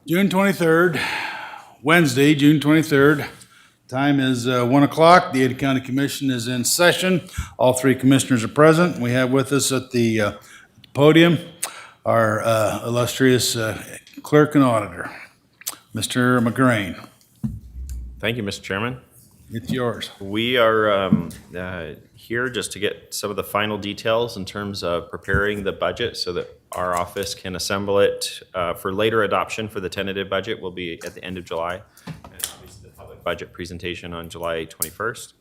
June 23rd, Wednesday, June 23rd. Time is 1 o'clock. The Ada County Commission is in session. All three commissioners are present. We have with us at the podium our illustrious clerk and auditor, Mr. McGrain. Thank you, Mr. Chairman. It's yours. We are here just to get some of the final details in terms of preparing the budget so that our office can assemble it for later adoption for the tentative budget will be at the end of July. And obviously the public budget presentation on July 21st.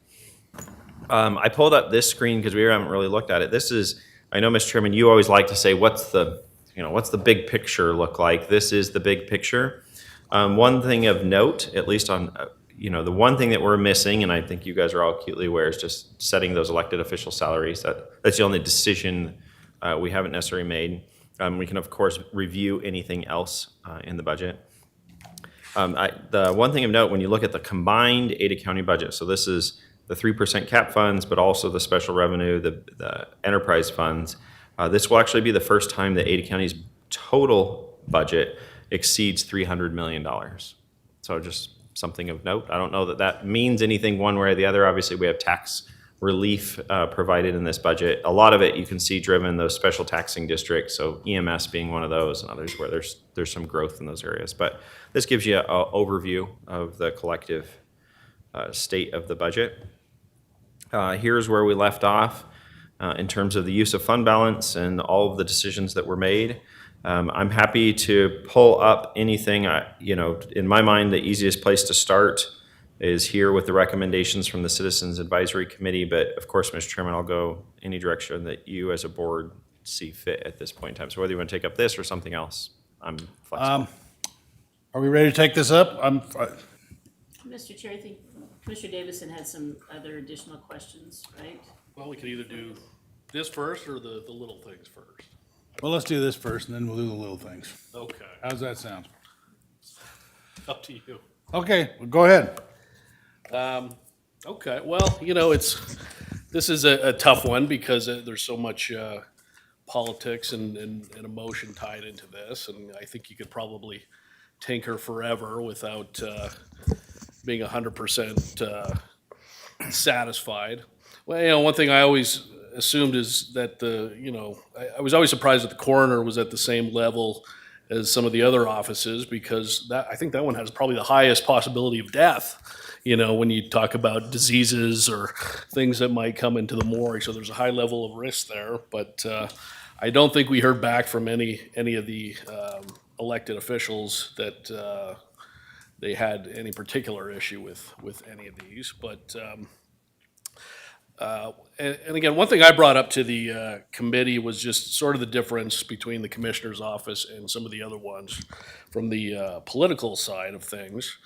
I pulled up this screen because we haven't really looked at it. This is, I know, Mr. Chairman, you always like to say, what's the big picture look like? This is the big picture. One thing of note, at least on the one thing that we're missing, and I think you guys are all acutely aware, is just setting those elected official salaries. That's the only decision we haven't necessarily made. We can, of course, review anything else in the budget. The one thing of note, when you look at the combined Ada County budget, so this is the 3% cap funds, but also the special revenue, the enterprise funds, this will actually be the first time that Ada County's total budget exceeds $300 million. So just something of note. I don't know that that means anything one way or the other. Obviously, we have tax relief provided in this budget. A lot of it you can see driven those special taxing districts, so EMS being one of those and others where there's some growth in those areas. But this gives you an overview of the collective state of the budget. Here's where we left off in terms of the use of fund balance and all of the decisions that were made. I'm happy to pull up anything. In my mind, the easiest place to start is here with the recommendations from the Citizens Advisory Committee. But of course, Mr. Chairman, I'll go any direction that you as a board see fit at this point in time. So whether you want to take up this or something else, I'm flexible. Are we ready to take this up? Mr. Chair, I think Commissioner Davison had some other additional questions, right? Well, we could either do this first or the little things first. Well, let's do this first, and then we'll do the little things. Okay, How's that sound? up to you. Okay, well, go ahead. Okay, well, this is a tough one because there's so much politics and emotion tied into this, and I think you could probably tinker forever without being 100% satisfied. Well, one thing I always assumed is that I was always surprised that the coroner was at the same level as some of the other offices because I think that one has probably the highest possibility of death, when you talk about diseases or things that might come into the morgue. So there's a high level of risk there, but I don't think we heard back from any of the elected officials that they had any particular issue with any of these, but and again, one thing I brought up to the committee was just sort of the difference between the commissioner's office and some of the other ones from the political side of things.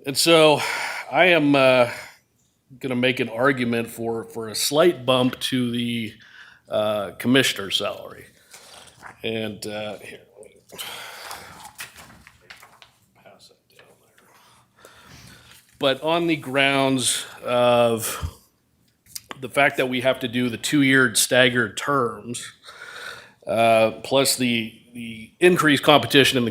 And so I am going to make an argument for a slight bump to the commissioner's salary. And here, let me pass that down there. But on the grounds of the fact that we have to do the 2-year staggered terms, plus the increased competition in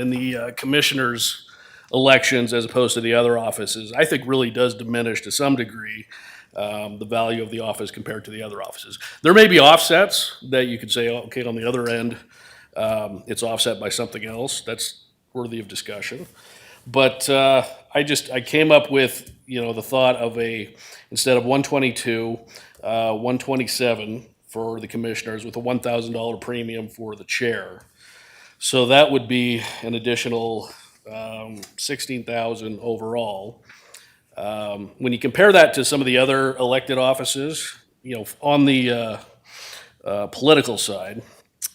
the commissioners' elections as opposed to the other offices, I think really does diminish to some degree the value of the office compared to the other offices. There may be offsets that you could say, okay, on the other end, it's offset by something else. That's worthy of discussion. But I came up with the thought of instead of 122, 127 for the commissioners with a $1,000 premium for the chair. So that would be an additional $16,000 overall. When you compare that to some of the other elected offices, on the political side,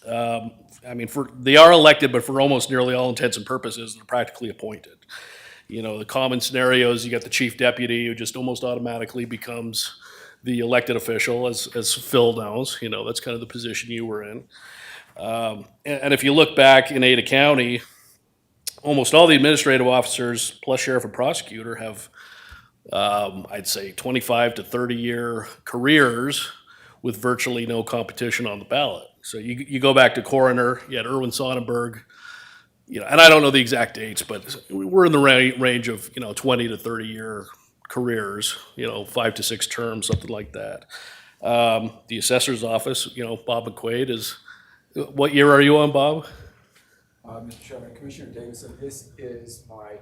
they are elected, but for almost nearly all intents and purposes, they're practically appointed. The common scenarios, you got the chief deputy who just almost automatically becomes the elected official, as Phil knows. That's kind of the position you were in. And if you look back in Ada County, almost all the administrative officers, plus sheriff and prosecutor, have, I'd say, 25 to 30-year careers with virtually no competition on the ballot. So you go back to coroner, you had Erwin Sonnenberg, and I don't know the exact dates, but we're in the range of, 20 to 30-year careers, 5 to 6 terms, something like that. The assessor's office, Bob McQuaid what year are you on, Bob? Mr. Chairman, Commissioner Davidson, this is my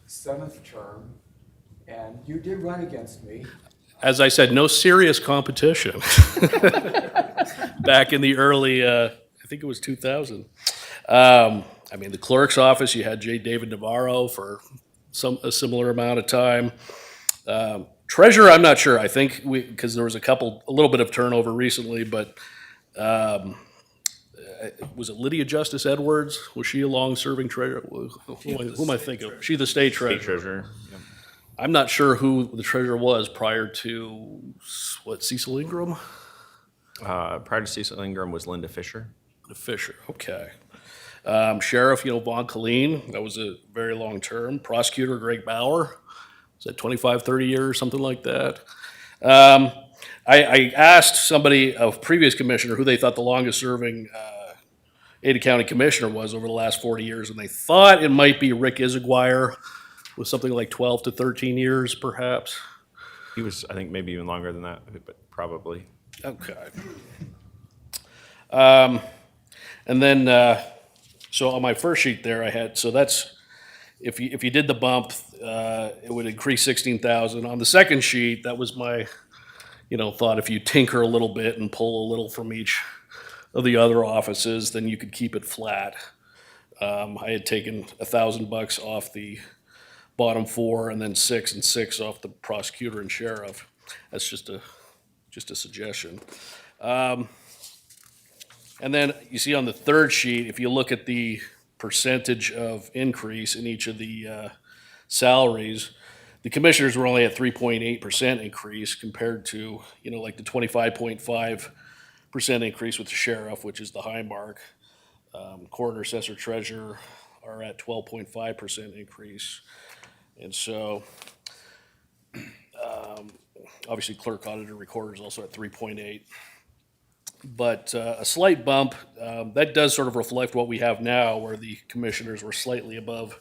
7th term, and you did run against me. As I said, no serious competition. Back in the early, I think it was 2000. The clerk's office, you had J. David Navarro for a similar amount of time. Treasurer, I'm not sure. I think because there was a little bit of turnover recently, but was it Lydia Justice Edwards? Was she a long-serving treasurer? Who am I thinking of? She the state treasurer. State treasurer. Yep. I'm not sure who the treasurer was prior to, Cecil Ingram? Prior to Cecil Ingram was Linda Fisher. Fisher, okay. Sheriff, Vaughn Colleen, that was a very long term. Prosecutor Greg Bauer, was that 25, 30 years, something like that? I asked somebody, a previous commissioner, who they thought the longest serving Ada County commissioner was over the last 40 years, and they thought it might be Rick Izaguirre with something like 12 to 13 years, perhaps. He was, I think, maybe even longer than that, but probably. Okay. And then, so on my first sheet there, I had, so that's, if you did the bump, it would increase 16,000. On the second sheet, that was my, thought if you tinker a little bit and pull a little from each of the other offices, then you could keep it flat. I had taken $1,000 off the bottom 4 and then 6 and 6 off the prosecutor and sheriff. That's just a suggestion. And then you see on the third sheet, if you look at the percentage of increase in each of the salaries, the commissioners were only at 3.8% increase compared to, like the 25.5% increase with the sheriff, which is the high mark. Coroner, assessor, treasurer are at 12.5% increase. And so, obviously clerk, auditor, recorder is also at 3.8. But a slight bump, that does sort of reflect what we have now, where the commissioners were slightly above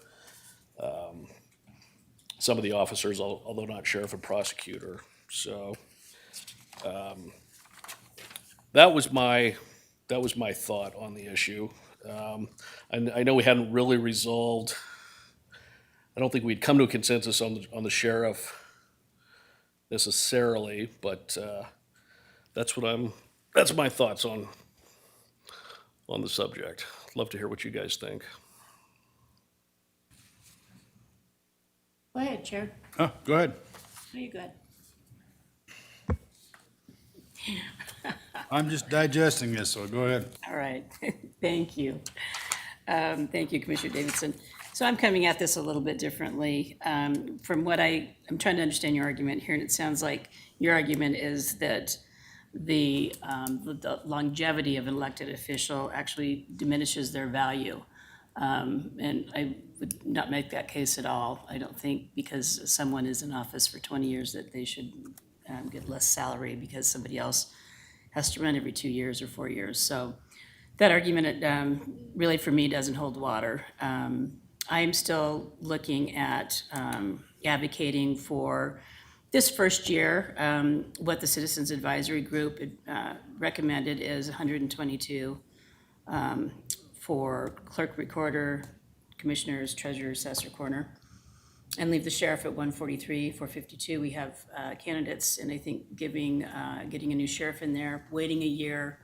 some of the officers, although not sheriff and prosecutor. So that was my thought on the issue. And I know we hadn't really resolved. I don't think we'd come to a consensus on the sheriff necessarily, but that's my thoughts on the subject. I'd love to hear what you guys think. Go ahead, Chair. Oh, go ahead. No, you're good. I'm just digesting this, so go ahead. All right, thank you. Thank you, Commissioner Davidson. So I'm coming at this a little bit differently. From what I'm trying to understand your argument here, and it sounds like your argument is that the longevity of an elected official actually diminishes their value. And I would not make that case at all. I don't think because someone is in office for 20 years that they should get less salary because somebody else has to run every 2 years or 4 years. So that argument really for me doesn't hold water. I'm still looking at advocating for this first year. What the Citizens Advisory Group recommended is 122 for clerk, recorder, commissioners, treasurer, assessor, coroner, and leave the sheriff at 143. For 52, we have candidates, and I think getting a new sheriff in there, waiting a year,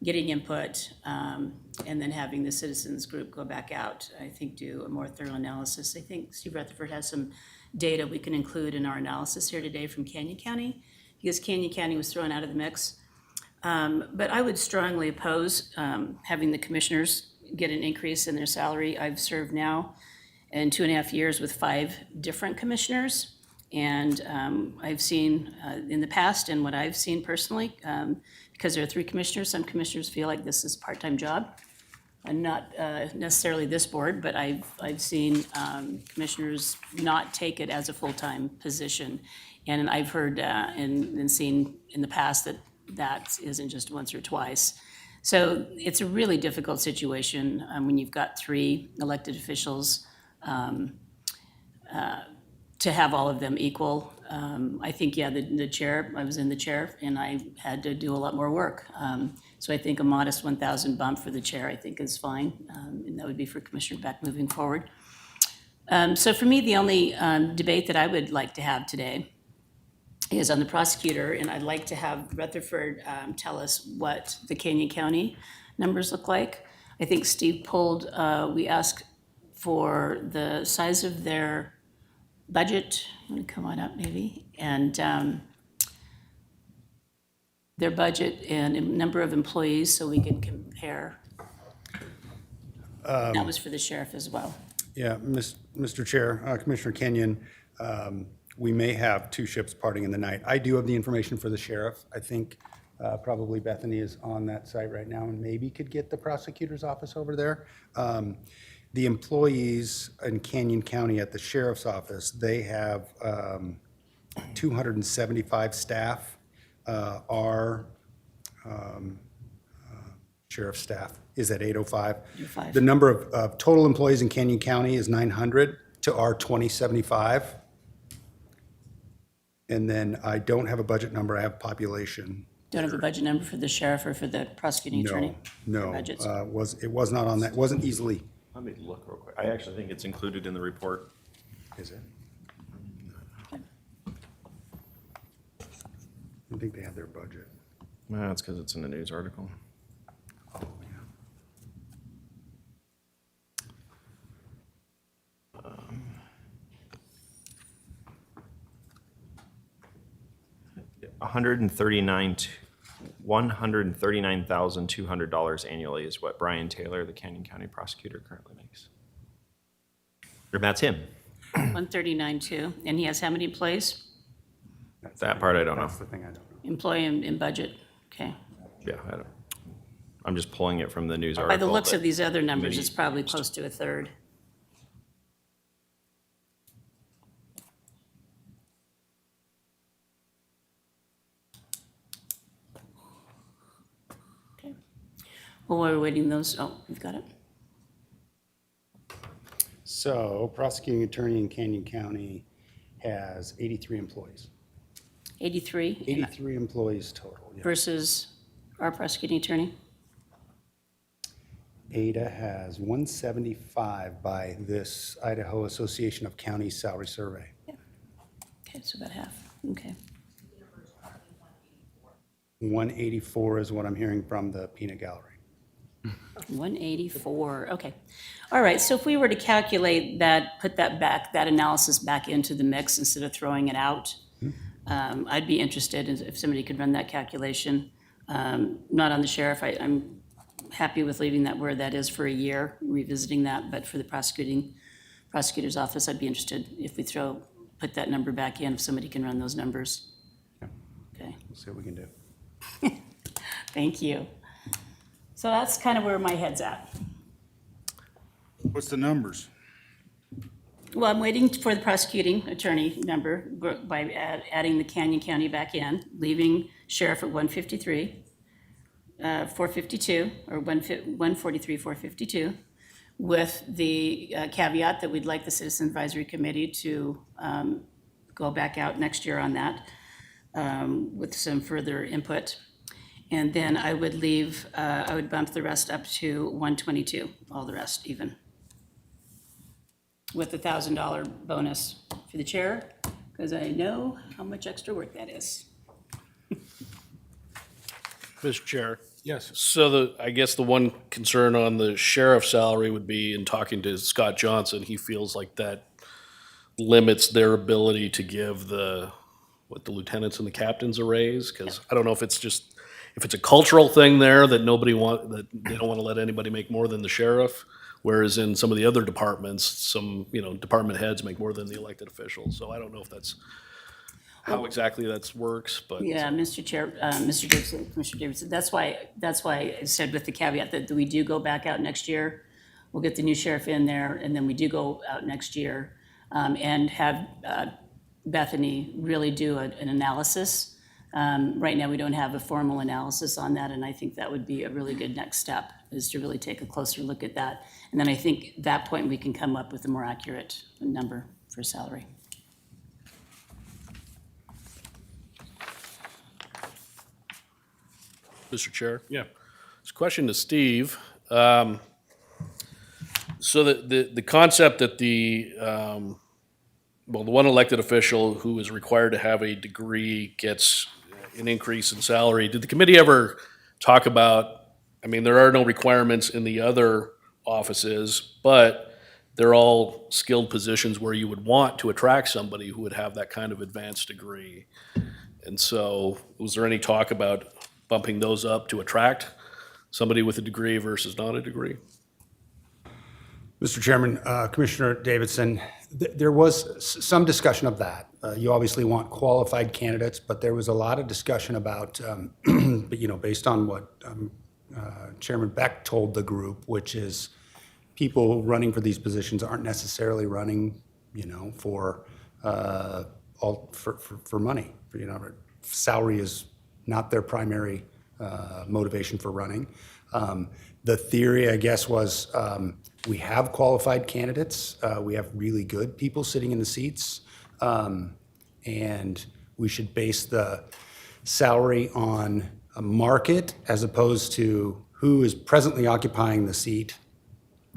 getting input, and then having the citizens group go back out, I think do a more thorough analysis. I think Steve Rutherford has some data we can include in our analysis here today from Canyon County, because Canyon County was thrown out of the mix. But I would strongly oppose having the commissioners get an increase in their salary. I've served now in 2.5 years with 5 different commissioners. And I've seen in the past, and what I've seen personally, because there are 3 commissioners, some commissioners feel like this is a part-time job. And not necessarily this board, but I've seen commissioners not take it as a full-time position. And I've heard and seen in the past that isn't just once or twice. So it's a really difficult situation when you've got three elected officials to have all of them equal. I think, yeah, the chair, I was in the chair and I had to do a lot more work. So I think a modest 1,000 bump for the chair, I think is fine. And that would be for Commissioner Beck moving forward. So for me, the only debate that I would like to have today is on the prosecutor, and I'd like to have Rutherford tell us what the Canyon County numbers look like. I think Steve pulled, we asked for the size of their budget, let me come on up maybe, and their budget and number of employees so we can compare. That was for the sheriff as well. Yeah, Mr. Chair, Commissioner Kenyon, we may have two ships parting in the night. I do have the information for the sheriff. I think probably Bethany is on that site right now and maybe could get the prosecutor's office over there. The employees in Canyon County at the sheriff's office, they have 275 staff. Our sheriff's staff is at 805. 805. The number of total employees in Canyon County is 900 to our 2075. And then I don't have a budget number, I have population. Don't have a budget number for the sheriff or for the prosecuting attorney? No, Budgets. it was not on that, wasn't easily. Let me look real quick. I actually think it's included in the report. Is it? I think they have their budget. Well, that's because it's in the news article. Oh, yeah. 139,200 annually is what Brian Taylor, the Canyon County prosecutor, currently makes. Or that's him. 139.2, and he has how many employees? That part I don't know. That's the thing I don't know. Employee in budget, okay. Yeah, I don't. I'm just pulling it from the news By article. the looks that- of these other numbers, Maybe- it's probably close to a third. Okay. Well, while we're waiting those, oh, you've got it? So prosecuting attorney in Canyon County has 83 employees. 83 83 employees total. Yeah. versus our prosecuting attorney? Ada has 175 by this Idaho Association of Counties Salary Survey. Okay, so about half, okay. 184 is what I'm hearing from the peanut gallery. 184, okay. All right, so if we were to calculate that, put that back, that analysis back into the mix instead of throwing it out, I'd be interested if somebody could run that calculation. Not on the sheriff, I'm happy with leaving that where that is for a year, revisiting that, but for the prosecutor's office, I'd be interested if we put that number back in, if somebody can run those numbers. Okay, We'll see what we can do. thank you. So that's kind of where my head's at. What's the numbers? Well, I'm waiting for the prosecuting attorney number by adding the Canyon County back in, leaving sheriff at 153, 452, or 143, 452, with the caveat that we'd like the Citizen Advisory Committee to go back out next year on that with some further input. And then I would I would bump the rest up to 122, all the rest even. With a $1,000 bonus for the chair, because I know how much extra work that is. Mr. Chair. Yes. So I guess the one concern on the sheriff's salary would be, in talking to Scott Johnson, he feels like that limits their ability to give the lieutenants and the captains a raise, because I don't know if it's a cultural thing there that that they don't want to let anybody make more than the sheriff, whereas in some of the other departments, some, department heads make more than the elected officials. So I don't know if that's how exactly that works, but. Yeah, Mr. Chair, Mr. Davidson, Commissioner Davidson, that's why I said with the caveat that we do go back out next year. We'll get the new sheriff in there, and then we do go out next year and have Bethany really do an analysis Right now, we don't have a formal analysis on that, and I think that would be a really good next step, is to really take a closer look at that. And then I think at that point, we can come up with a more accurate number for salary. Mr. Chair? Yeah. It's a question to Steve. So the concept that the one elected official who is required to have a degree gets an increase in salary, did the committee ever talk about, I mean, there are no requirements in the other offices, but they're all skilled positions where you would want to attract somebody who would have that kind of advanced degree. And so was there any talk about bumping those up to attract somebody with a degree versus not a degree? Mr. Chairman, Commissioner Davidson, there was some discussion of that. You obviously want qualified candidates, but there was a lot of discussion about, based on what Chairman Beck told the group, which is people running for these positions aren't necessarily running, for money. Salary is not their primary motivation for running. The theory, I guess, was we have qualified candidates. We have really good people sitting in the seats. And we should base the salary on a market as opposed to who is presently occupying the seat.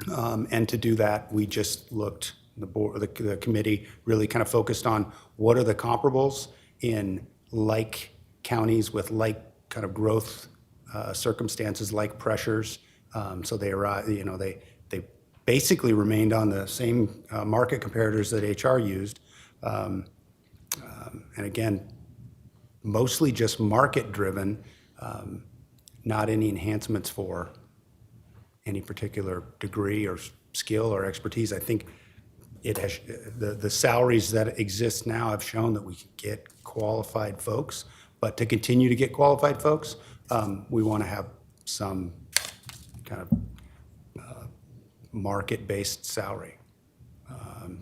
And to do that, we just looked, the committee really kind of focused on what are the comparables in like counties with like kind of growth circumstances, like pressures. So they basically remained on the same market comparators that HR used. And again, mostly just market-driven, not any enhancements for any particular degree or skill or expertise. I think it has, the salaries that exist now have shown that we can get qualified folks, but to continue to get qualified folks, we want to have some kind of market-based salary.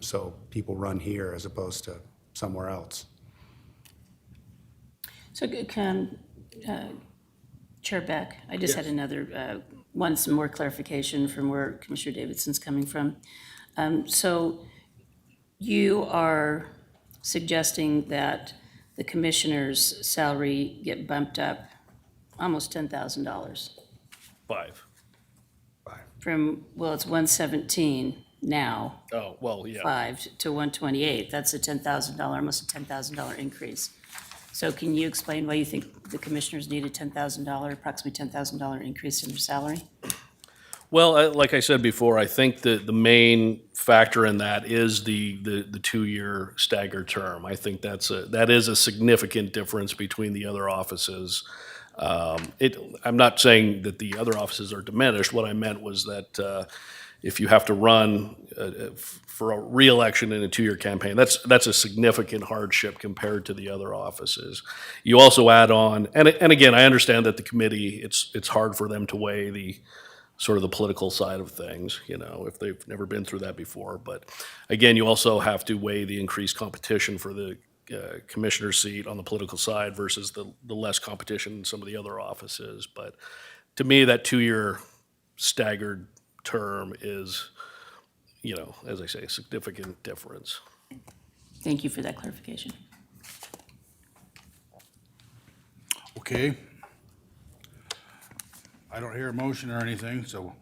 So people run here as opposed to somewhere else. So Chair Beck, I just had another, some more clarification from where Commissioner Davidson's coming from. So you are suggesting that the commissioner's salary get bumped up almost $10,000 Five. from, well, it's 117 now, Oh, well, yeah. 5 to 128. That's a $10,000, almost a $10,000 increase. So can you explain why you think the commissioners need a $10,000, approximately $10,000 increase in their salary? Well, like I said before, I think that the main factor in that is the 2-year staggered term. I think that is a significant difference between the other offices. I'm not saying that the other offices are diminished. What I meant was that if you have to run for a re-election in a 2-year campaign, that's a significant hardship compared to the other offices. You also add on, and again, I understand that the committee, it's hard for them to weigh the sort of the political side of things, if they've never been through that before. But again, you also have to weigh the increased competition for the commissioner seat on the political side versus the less competition in some of the other offices. But to me, that 2-year staggered term is, as I say, a significant difference. Thank you for that clarification. Okay. I don't hear a motion or anything, so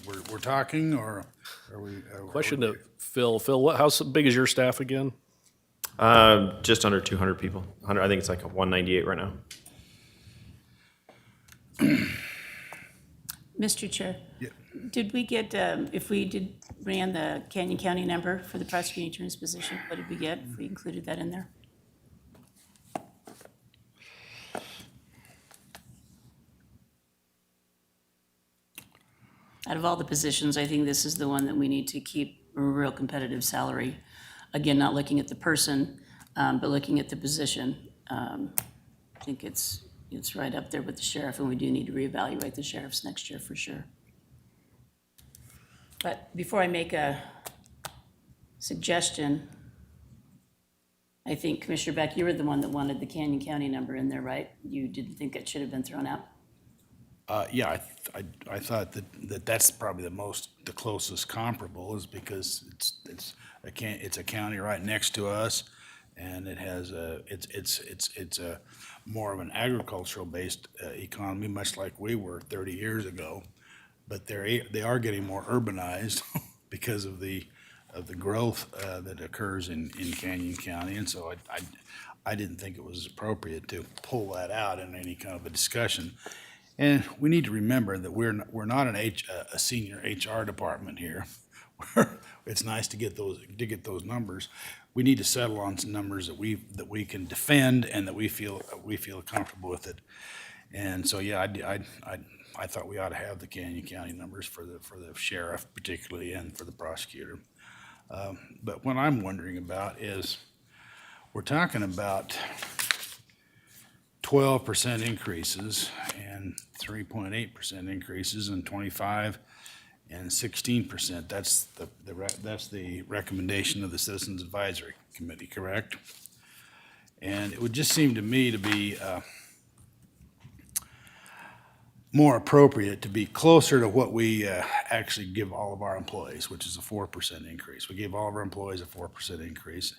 we're talking, or are we? Question to Phil. Phil, how big is your staff again? Just under 200 people. I think it's like 198 right now. Mr. Chair? Yeah. Did we get, if we ran the Canyon County number for the prosecuting attorney's position, what did we get if we included that in there? Out of all the positions, I think this is the one that we need to keep a real competitive salary. Again, not looking at the person, but looking at the position. I think it's right up there with the sheriff, and we do need to reevaluate the sheriffs next year for sure. But before I make a suggestion, I think Commissioner Beck, you were the one that wanted the Canyon County number in there, right? You didn't think it should have been thrown out? Yeah, I thought that's probably the closest comparable is because it's a county right next to us, and it has it's a more of an agricultural based economy, much like we were 30 years ago, but they are getting more urbanized because of the growth that occurs in Canyon County, and so I didn't think it was appropriate to pull that out in any kind of a discussion. And we need to remember that we're not a senior HR department here. It's nice to get those numbers. We need to settle on some numbers that we can defend and that we feel comfortable with it. And so, yeah, I thought we ought to have the Canyon County numbers for the sheriff particularly and for the prosecutor. But what I'm wondering about is we're talking about 12% increases and 3.8% increases and 25 and 16%. That's the recommendation of the Citizens Advisory Committee, correct? And it would just seem to me to be more appropriate to be closer to what we actually give all of our employees, which is a 4% increase. We gave all of our employees a 4% increase,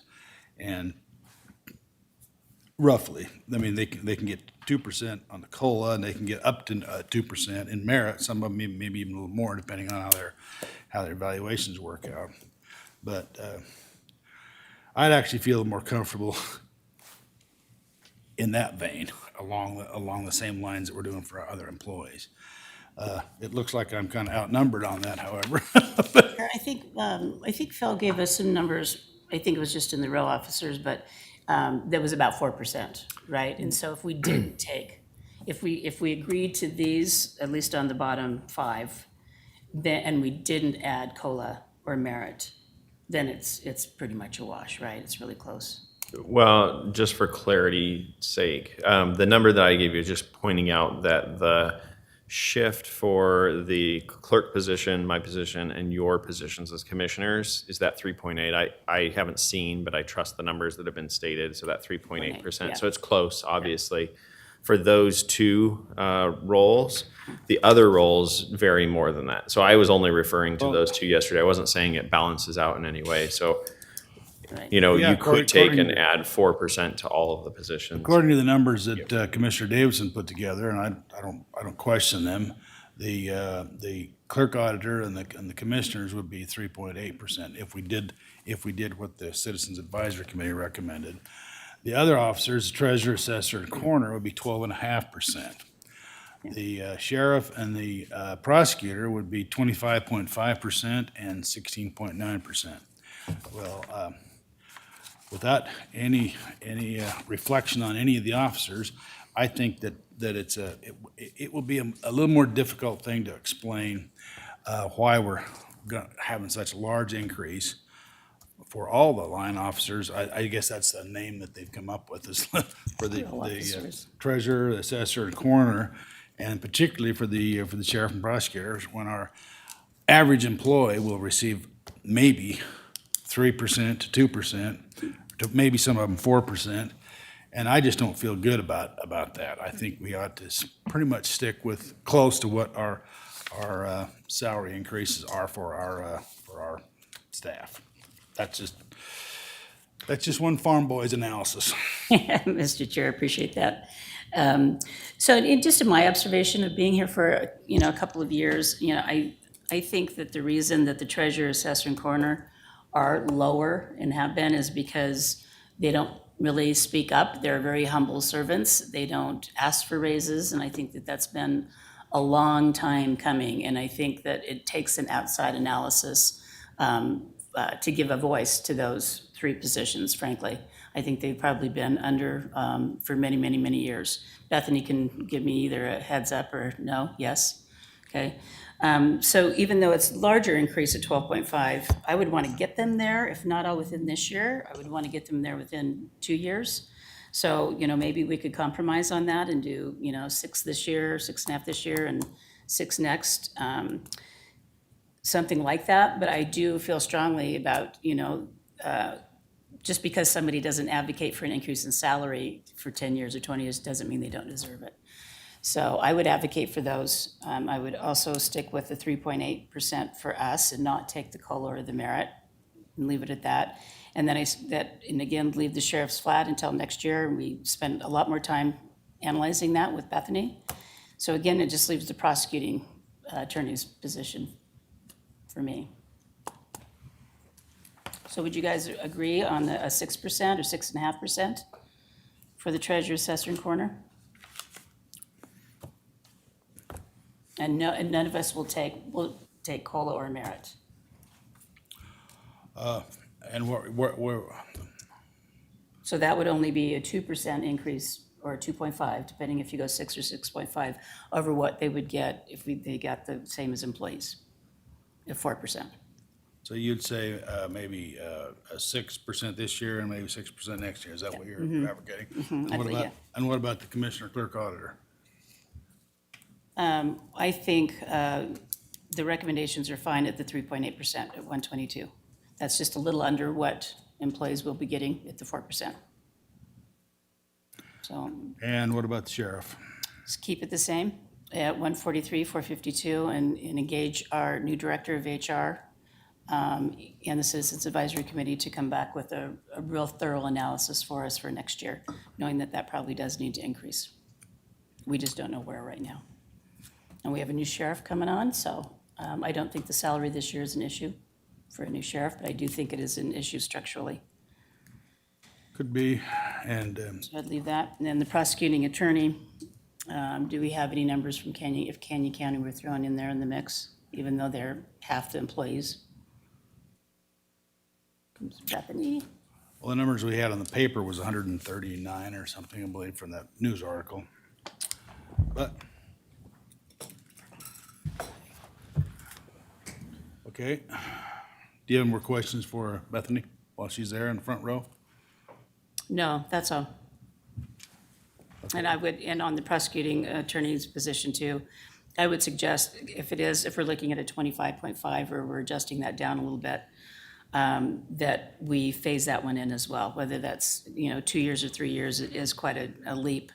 and roughly, I mean, they can get 2% on the COLA, and they can get up to 2% in merit. Some of them maybe even a little more, depending on how their evaluations work out. But I'd actually feel more comfortable in that vein, along the same lines that we're doing for our other employees. It looks like I'm kind of outnumbered on that, however. I think Phil gave us some numbers, I think it was just in the real officers, but that was about 4%, right? And so if we didn't if we agreed to these, at least on the bottom 5, then, and we didn't add COLA or merit, then it's pretty much a wash, right? It's really close. Well, just for clarity's sake, the number that I gave you is just pointing out that the shift for the clerk position, my position, and your positions as commissioners is that 3.8. I haven't seen, but I trust the numbers that have been stated, so that 3.8%. Yeah. So it's close, obviously. For those two roles, the other roles vary more than that. So I was only referring to those two yesterday. I wasn't saying it balances out in any way. So, Right. you know, Yeah, you could take according and add 4% to all of the positions. According to the numbers that Commissioner Davidson put together, and I don't question them, the clerk auditor and the commissioners would be 3.8% if we did what the Citizens Advisory Committee recommended. The other officers, treasurer, assessor, and coroner, would be 12.5%. The sheriff and the prosecutor would be 25.5% and 16.9%. Well, without any reflection on any of the officers, I think that it will be a little more difficult thing to explain why we're having such a large increase for all the line officers. I guess that's the name that they've come up with is for the officers. treasurer, the assessor, and coroner, and particularly for the sheriff and prosecutors, when our average employee will receive maybe 3% to 2%, to maybe some of them 4%, and I just don't feel good about that. I think we ought to pretty much stick with close to what our salary increases are for our staff. That's just one farm boy's analysis. Mr. Chair, appreciate that. So just in my observation of being here for, a couple of years, I think that the reason that the treasurer, assessor, and coroner are lower and have been is because they don't really speak up. They're very humble servants. They don't ask for raises, and I think that that's been a long time coming, and I think that it takes an outside analysis to give a voice to those 3 positions, frankly. I think they've probably been under for many, many, many years. Bethany can give me either a heads up or no, yes, okay? So even though it's larger increase at 12.5, I would want to get them there, if not all within this year. I would want to get them there within 2 years. So, maybe we could compromise on that and do, 6 this year, 6.5 this year, and 6 next. Something like that, but I do feel strongly about, just because somebody doesn't advocate for an increase in salary for 10 years or 20 years doesn't mean they don't deserve it. So I would advocate for those. I would also stick with the 3.8% for us and not take the COLA or the merit and leave it at that. And then and again, leave the sheriff's flat until next year. And we spend a lot more time analyzing that with Bethany. So again, it just leaves the prosecuting attorney's position for me. So would you guys agree on a 6% or 6.5% for the treasurer, assessor, and coroner? And none of us will take COLA or merit. And where, So that would only be a 2% increase or 2.5, depending if you go 6 or 6.5 over what they would get if they got the same as employees, at 4%. so you'd say maybe a 6% this year and maybe 6% next year, is that what you're advocating? And I what believe, about, and what about the commissioner clerk auditor? I think the recommendations are fine at the 3.8% at 122. That's just a little under what employees will be getting at the 4%. So And what about the sheriff? just keep it the same at 143, 452, and engage our new director of HR and the Citizens Advisory Committee to come back with a real thorough analysis for us for next year, knowing that that probably does need to increase. We just don't know where right now. And we have a new sheriff coming on, so I don't think the salary this year is an issue for a new sheriff, but I do think it is an issue structurally. Could be, and So I'd leave that. And then the prosecuting attorney, do we have any numbers from Canyon, if Canyon County were thrown in there in the mix, even though they're half the employees? Comes Bethany. well, the numbers we had on the paper was 139 or something, I believe, from that news article. But, okay. Do you have more questions for Bethany while she's there in the front row? No, that's all. And I would, and on the prosecuting attorney's position too, I would suggest if we're looking at a 25.5 or we're adjusting that down a little bit, that we phase that one in as well, whether that's, 2 years or 3 years, it is quite a leap.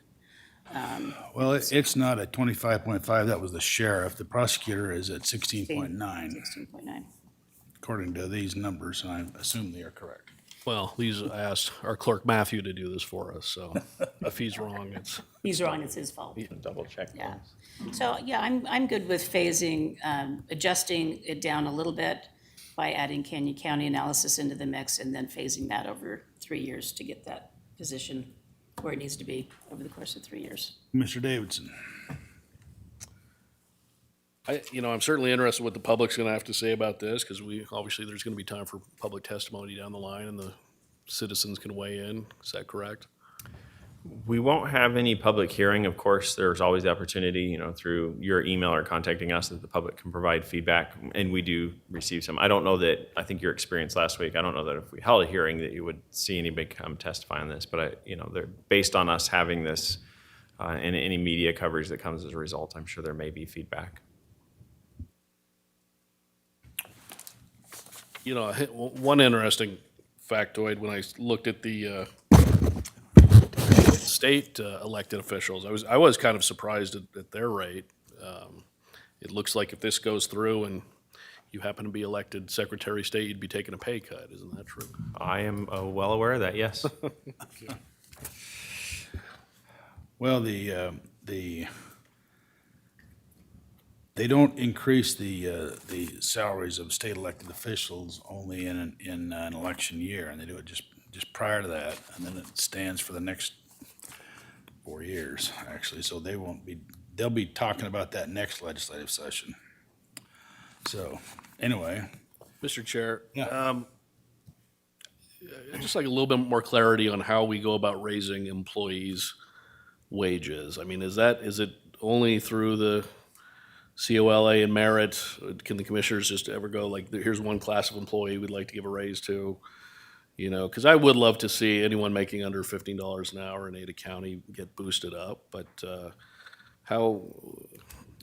Well, it's not at 25.5, that was the sheriff. The prosecutor is at 16.9, 16.9. according to these numbers, and I assume they are correct. Well, I asked our clerk Matthew to do this for us, so if he's wrong, it's, He's wrong, it's his fault. Double check. Yeah. So, yeah, I'm good with phasing, adjusting it down a little bit by adding Canyon County analysis into the mix and then phasing that over 3 years to get that position where it needs to be over the course of 3 years. Mr. Davidson? I'm certainly interested what the public's gonna have to say about this, because obviously there's gonna be time for public testimony down the line and the citizens can weigh in. Is that correct? We won't have any public hearing. Of course, there's always the opportunity, through your email or contacting us that the public can provide feedback, and we do receive some. I don't know that, I think your experience last week, I don't know that if we held a hearing that you would see anybody come testify on this, but they're based on us having this and any media coverage that comes as a result, I'm sure there may be feedback. One interesting factoid, when I looked at the state elected officials, I was kind of surprised at their rate. It looks like if this goes through and you happen to be elected Secretary of State, you'd be taking a pay cut. Isn't that true? I am well aware of that, yes. Well, they don't increase the salaries of state elected officials only in an election year, and they do it just prior to that, and then it stands for the next 4 years, actually, so they'll be talking about that next legislative session. So, anyway, Mr. Chair, Yeah. I'd just like a little bit more clarity on how we go about raising employees' wages. I mean, is it only through the COLA and merit? Can the commissioners just ever go like, here's one class of employee we'd like to give a raise to? Because I would love to see anyone making under $15 an hour in Ada County get boosted up, but how,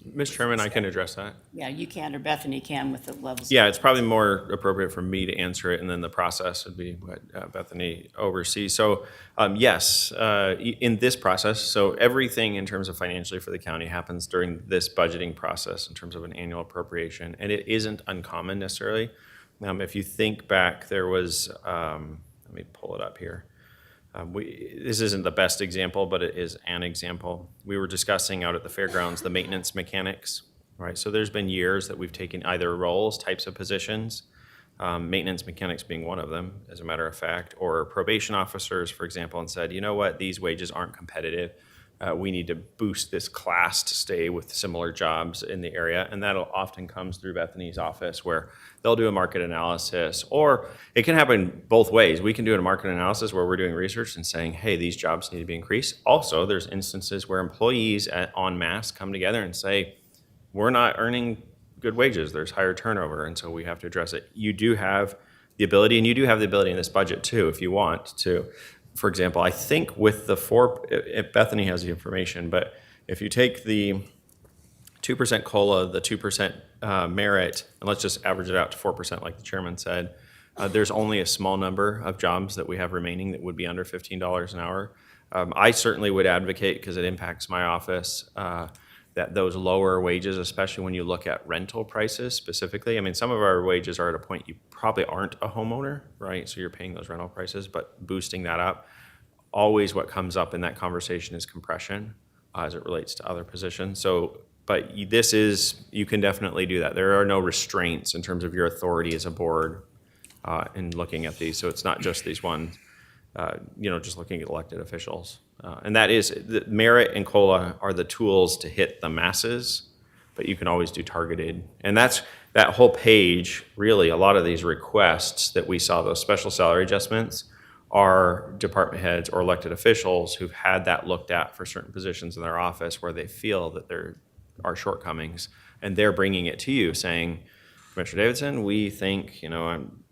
Mr. Chairman, I can address that. Yeah, you can, or Bethany can with the levels. Yeah, it's probably more appropriate for me to answer it, and then the process would be what Bethany oversees. So, yes, in this process, so everything in terms of financially for the county happens during this budgeting process in terms of an annual appropriation, and it isn't uncommon necessarily. If you think back, there was, let me pull it up here. This isn't the best example, but it is an example. We were discussing out at the fairgrounds the maintenance mechanics, right? So there's been years that we've taken either roles, types of positions, maintenance mechanics being one of them, as a matter of fact, or probation officers, for example, and said, you know what, these wages aren't competitive. We need to boost this class to stay with similar jobs in the area. And that often comes through Bethany's office where they'll do a market analysis, or it can happen both ways. We can do a market analysis where we're doing research and saying, hey, these jobs need to be increased. Also, there's instances where employees en masse come together and say, we're not earning good wages. There's higher turnover, and so we have to address it. You do have the ability, and you do have the ability in this budget too, if you want to. For example, I think with the Bethany has the information, but if you take the 2% COLA, the 2% merit, and let's just average it out to 4% like the chairman said, there's only a small number of jobs that we have remaining that would be under $15 an hour. I certainly would advocate, because it impacts my office, that those lower wages, especially when you look at rental prices specifically. I mean, some of our wages are at a point you probably aren't a homeowner, right? So you're paying those rental prices, but boosting that up. Always what comes up in that conversation is compression as it relates to other positions. So, but this is, you can definitely do that. There are no restraints in terms of your authority as a board in looking at these. So it's not just these ones, just looking at elected officials. And that is, the merit and COLA are the tools to hit the masses, but you can always do targeted. And that's that whole page, really, a lot of these requests that we saw, those special salary adjustments, are department heads or elected officials who've had that looked at for certain positions in their office where they feel that there are shortcomings. And they're bringing it to you saying, Commissioner Davidson, we think,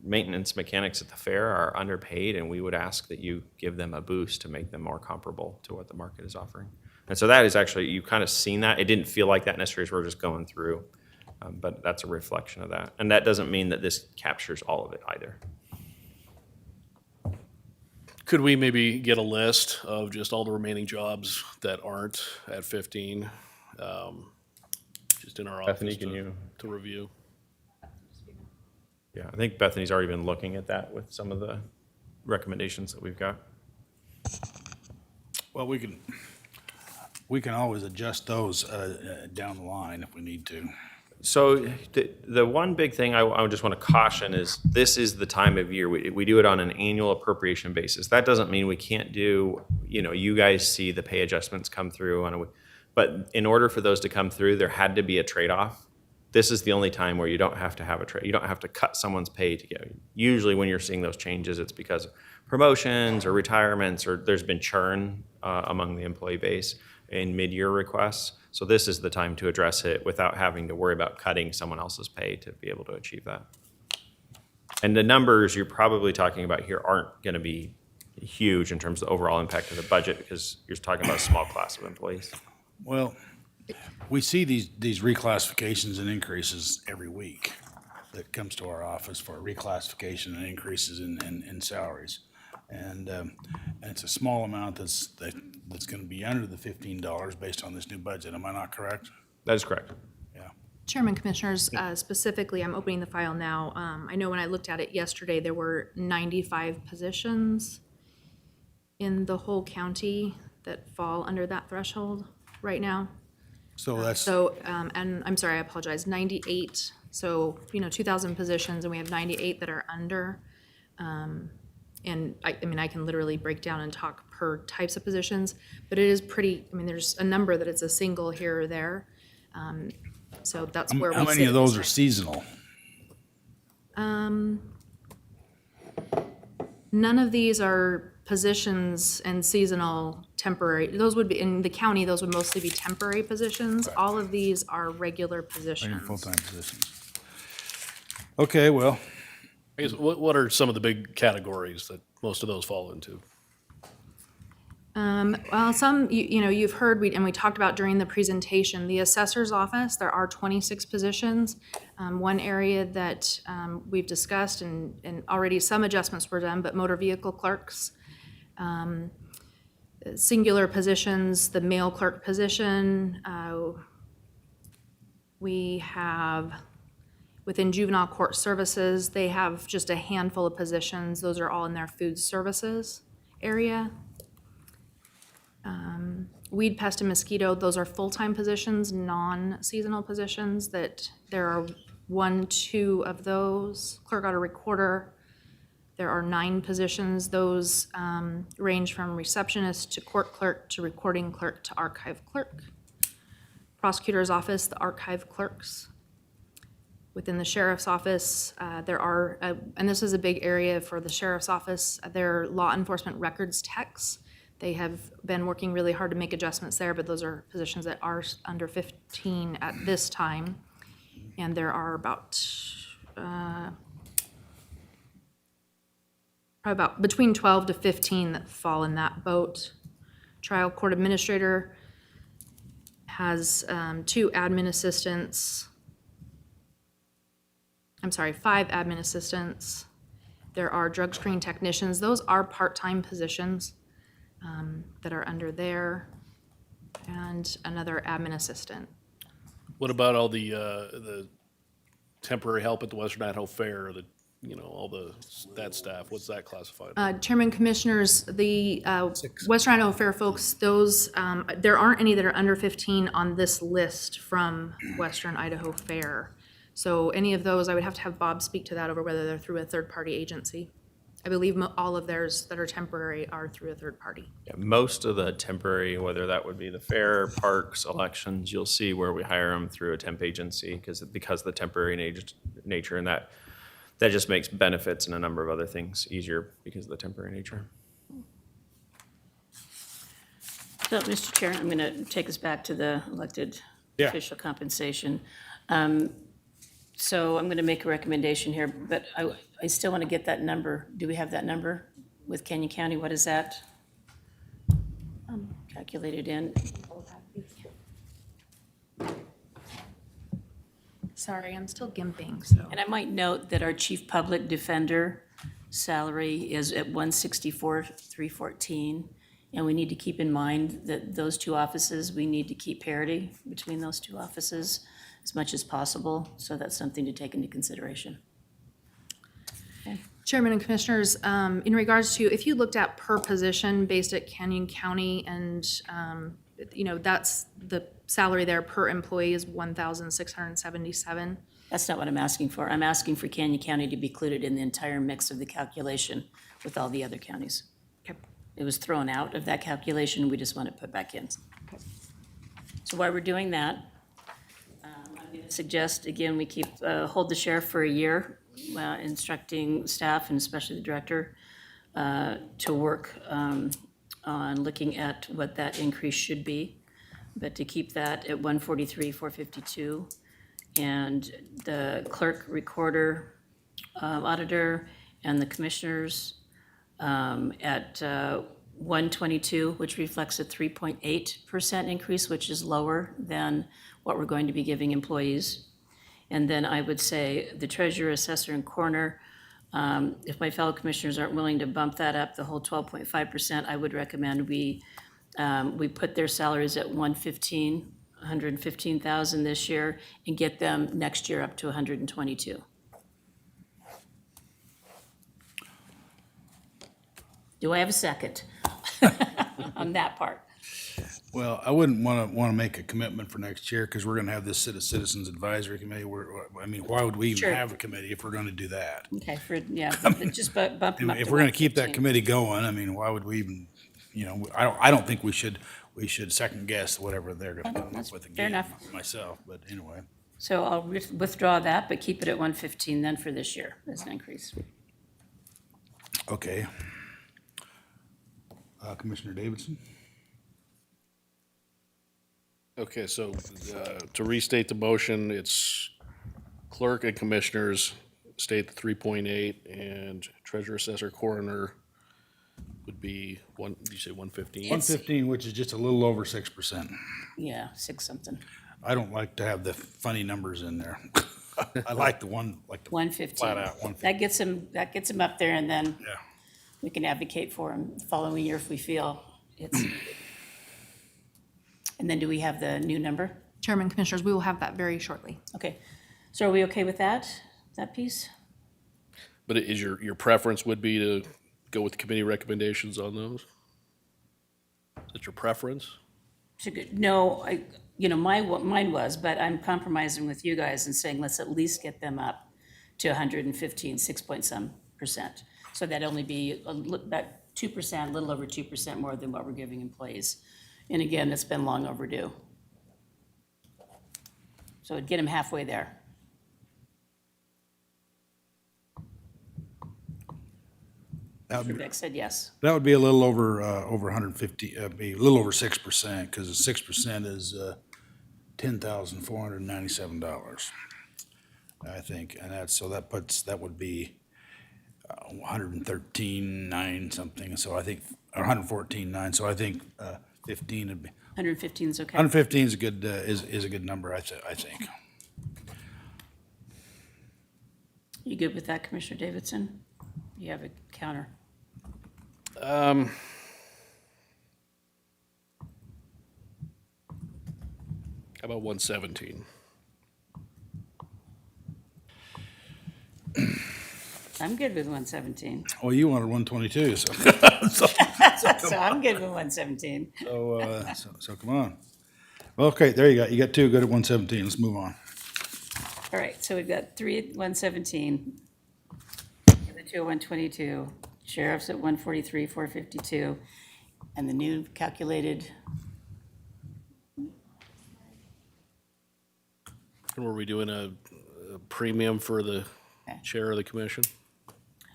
maintenance mechanics at the fair are underpaid, and we would ask that you give them a boost to make them more comparable to what the market is offering. And so that is actually, you've kind of seen that. It didn't feel like that necessarily as we're just going through, but that's a reflection of that. And that doesn't mean that this captures all of it either. Could we maybe get a list of just all the remaining jobs that aren't at 15? Just in our Bethany, office can you? to review? Yeah, I think Bethany's already been looking at that with some of the recommendations that we've got. Well, we can always adjust those down the line if we need to. So the one big thing I just want to caution is this is the time of year. We do it on an annual appropriation basis. That doesn't mean we can't do, you guys see the pay adjustments come through but in order for those to come through, there had to be a trade-off. This is the only time where you don't have to have a trade. You don't have to cut someone's pay to get. Usually when you're seeing those changes, it's because of promotions or retirements, or there's been churn among the employee base in mid-year requests. So this is the time to address it without having to worry about cutting someone else's pay to be able to achieve that. And the numbers you're probably talking about here aren't going to be huge in terms of the overall impact of the budget, because you're talking about a small class of employees. Well, we see these reclassifications and increases every week that comes to our office for reclassification and increases in salaries. And it's a small amount that's going to be under the $15 based on this new budget. Am I not correct? That is correct. Yeah. Chairman, Commissioners, specifically, I'm opening the file now. I know when I looked at it yesterday, there were 95 positions in the whole county that fall under that threshold right now. So that's, So, and I'm sorry, I apologize, 98, so, 2,000 positions, and we have 98 that are under. And I mean, I can literally break down and talk per types of positions, but it is pretty, there's a number that it's a single here or there. So that's where we how sit many of at those this are seasonal? time. None of these are positions and seasonal temporary. Those would be, in the county, those would mostly be temporary positions. All of these are regular positions. Full-time positions. Okay, well, I guess, what are some of the big categories that most of those fall into? Well, some, you've heard, and we talked about during the presentation, the assessor's office, there are 26 positions. One area that we've discussed and already some adjustments were done, but motor vehicle clerks, singular positions, the mail clerk position. We have, within juvenile court services, they have just a handful of positions. Those are all in their food services area. Weed, pest, and mosquito, those are full-time positions, non-seasonal positions, that there are 2 of those. Clerk, auditor, recorder, there are 9 positions. Those range from receptionist to court clerk to recording clerk to archive clerk. Prosecutor's office, the archive clerks. Within the sheriff's office, there are, and this is a big area for the sheriff's office, there are law enforcement records techs. They have been working really hard to make adjustments there, but those are positions that are under 15 at this time. And there are probably about between 12 to 15 that fall in that boat. Trial court administrator has 2 admin assistants. I'm sorry, 5 admin assistants. There are drug screen technicians. Those are part-time positions that are under there, and another admin assistant. What about all the temporary help at the Western Idaho Fair, all that staff? What's that classified? Chairman, Commissioners, the Western Idaho Fair folks, those, there aren't any that are under 15 on this list from Western Idaho Fair. So any of those, I would have to have Bob speak to that over whether they're through a third-party agency. I believe all of theirs that are temporary are through a third party. Yeah, most of the temporary, whether that would be the fair, parks, elections, you'll see where we hire them through a temp agency because of the temporary nature, and that just makes benefits and a number of other things easier because of the temporary nature. So, Mr. Chair, I'm going to take us back to the elected official compensation. So I'm going to make a recommendation here, but I still want to get that number. Do we have that number with Canyon County? What is that calculated in? Sorry, I'm still gimping, so. And I might note that our chief public defender salary is at $164,314. And we need to keep in mind that those 2 offices, we need to keep parity between those 2 offices as much as possible. So that's something to take into consideration. Okay. Chairman and Commissioners, in regards to, if you looked at per position based at Canyon County and, that's the salary there per employee is $1,677. That's not what I'm asking for. I'm asking for Canyon County to be included in the entire mix of the calculation with all the other counties. Okay. It was thrown out of that calculation. We just want it put back in. So while we're doing that, I'm going to suggest, again, we hold the sheriff for a year, instructing staff and especially the director to work on looking at what that increase should be, but to keep that at 143,452, and the clerk, recorder, auditor, and the commissioners at 122, which reflects a 3.8% increase, which is lower than what we're going to be giving employees. And then I would say the treasurer, assessor, and coroner, if my fellow commissioners aren't willing to bump that up, the whole 12.5%, I would recommend we put their salaries at 115,000 this year and get them next year up to 122. Do I have a second on that part? Well, I wouldn't want to make a commitment for next year because we're going to have this Citizens Advisory Committee. Why would we even Sure. have a committee if we're going to do that? Okay, just bump them up to If we're going to keep that 115. committee going, why would we even, I don't think we should second guess whatever they're going to come up with Fair again, enough. myself, but anyway. So I'll withdraw that, but keep it at 115 then for this year as an increase. Okay. Commissioner Davidson? Okay, so to restate the motion, it's clerk and commissioners state the 3.8, and treasurer, assessor, coroner would be did you say 115? 115, which is just a little over 6%. Yeah, 6 something. I don't like to have the funny numbers in there. I like the one, like the 115. flat out 115. That gets him up there, and then Yeah. we can advocate for him the following year if we feel it's needed. And then do we have the new number? Chairman, Commissioners, we will have that very shortly. Okay, so are we okay with that piece? But is your preference would be to go with committee recommendations on those? Is that your preference? No, mine was, but I'm compromising with you guys and saying, let's at least get them up to 115, 6 point some percent. So that'd only be about 2%, a little over 2% more than what we're giving employees. And again, it's been long overdue. So it'd get them halfway there. Mr. Beck said yes. That would be a little over 150, be a little over 6%, because 6% is $10,497, I think. And that would be 113,900 something, so I think, or 114,900, so I think 15 would be, 115 is okay. 115 is a good, is a good number, I think. You good with that, Commissioner Davidson? You have a counter? How about 117? I'm good with 117. Well, you wanted 122, so. So I'm good with 117. So come on. Okay, there you go. You got two good at 117. Let's move on. All right, so we've got 3 at 117, the 2 at 122, sheriff's at 143, 452, and the new calculated, And were we doing a premium for the Okay. chair of the commission?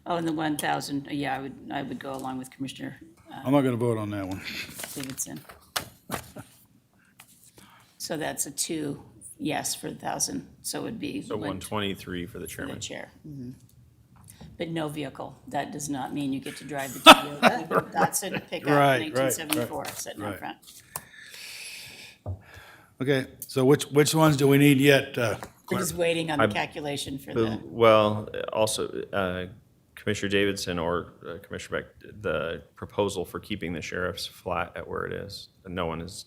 oh, and the 1,000, yeah, I would go along with Commissioner I'm not gonna vote on that one. Davidson. So that's a 2 yes for 1,000, so it would be. So 123 for the For the chairman. chair. But no vehicle. That does not mean you get to drive the Toyota Datsun pickup Right, 1974 sitting out right. front. Okay, so which ones do we need yet? We're just waiting on the calculation for the, Well, also, Commissioner Davidson or Commissioner Beck, the proposal for keeping the sheriff's flat at where it is, no one has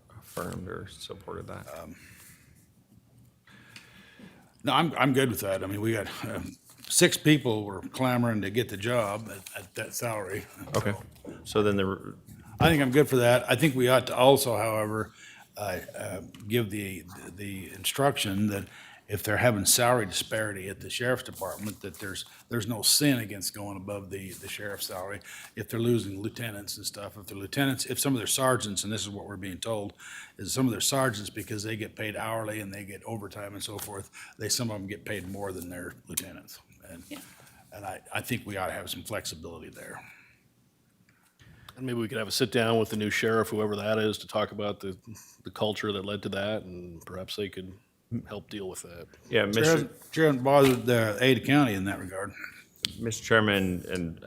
affirmed or supported that. No, I'm good with that. I mean, we got 6 people were clamoring to get the job at that salary. Okay, so then I think I'm good for that. I think we ought to also, however, give the instruction that if they're having salary disparity at the sheriff's department, that there's no sin against going above the sheriff's salary. If they're losing lieutenants and stuff, if some of their sergeants, and this is what we're being told, is some of their sergeants, because they get paid hourly and they get overtime and so forth, some of them get paid more than their lieutenants. Yeah. And I think we ought to have some flexibility there. And maybe we could have a sit-down with the new sheriff, whoever that is, to talk about the culture that led to that, and perhaps they could help deal with that. yeah, Chair hasn't bothered Ada County in that regard. Mr. Chairman, and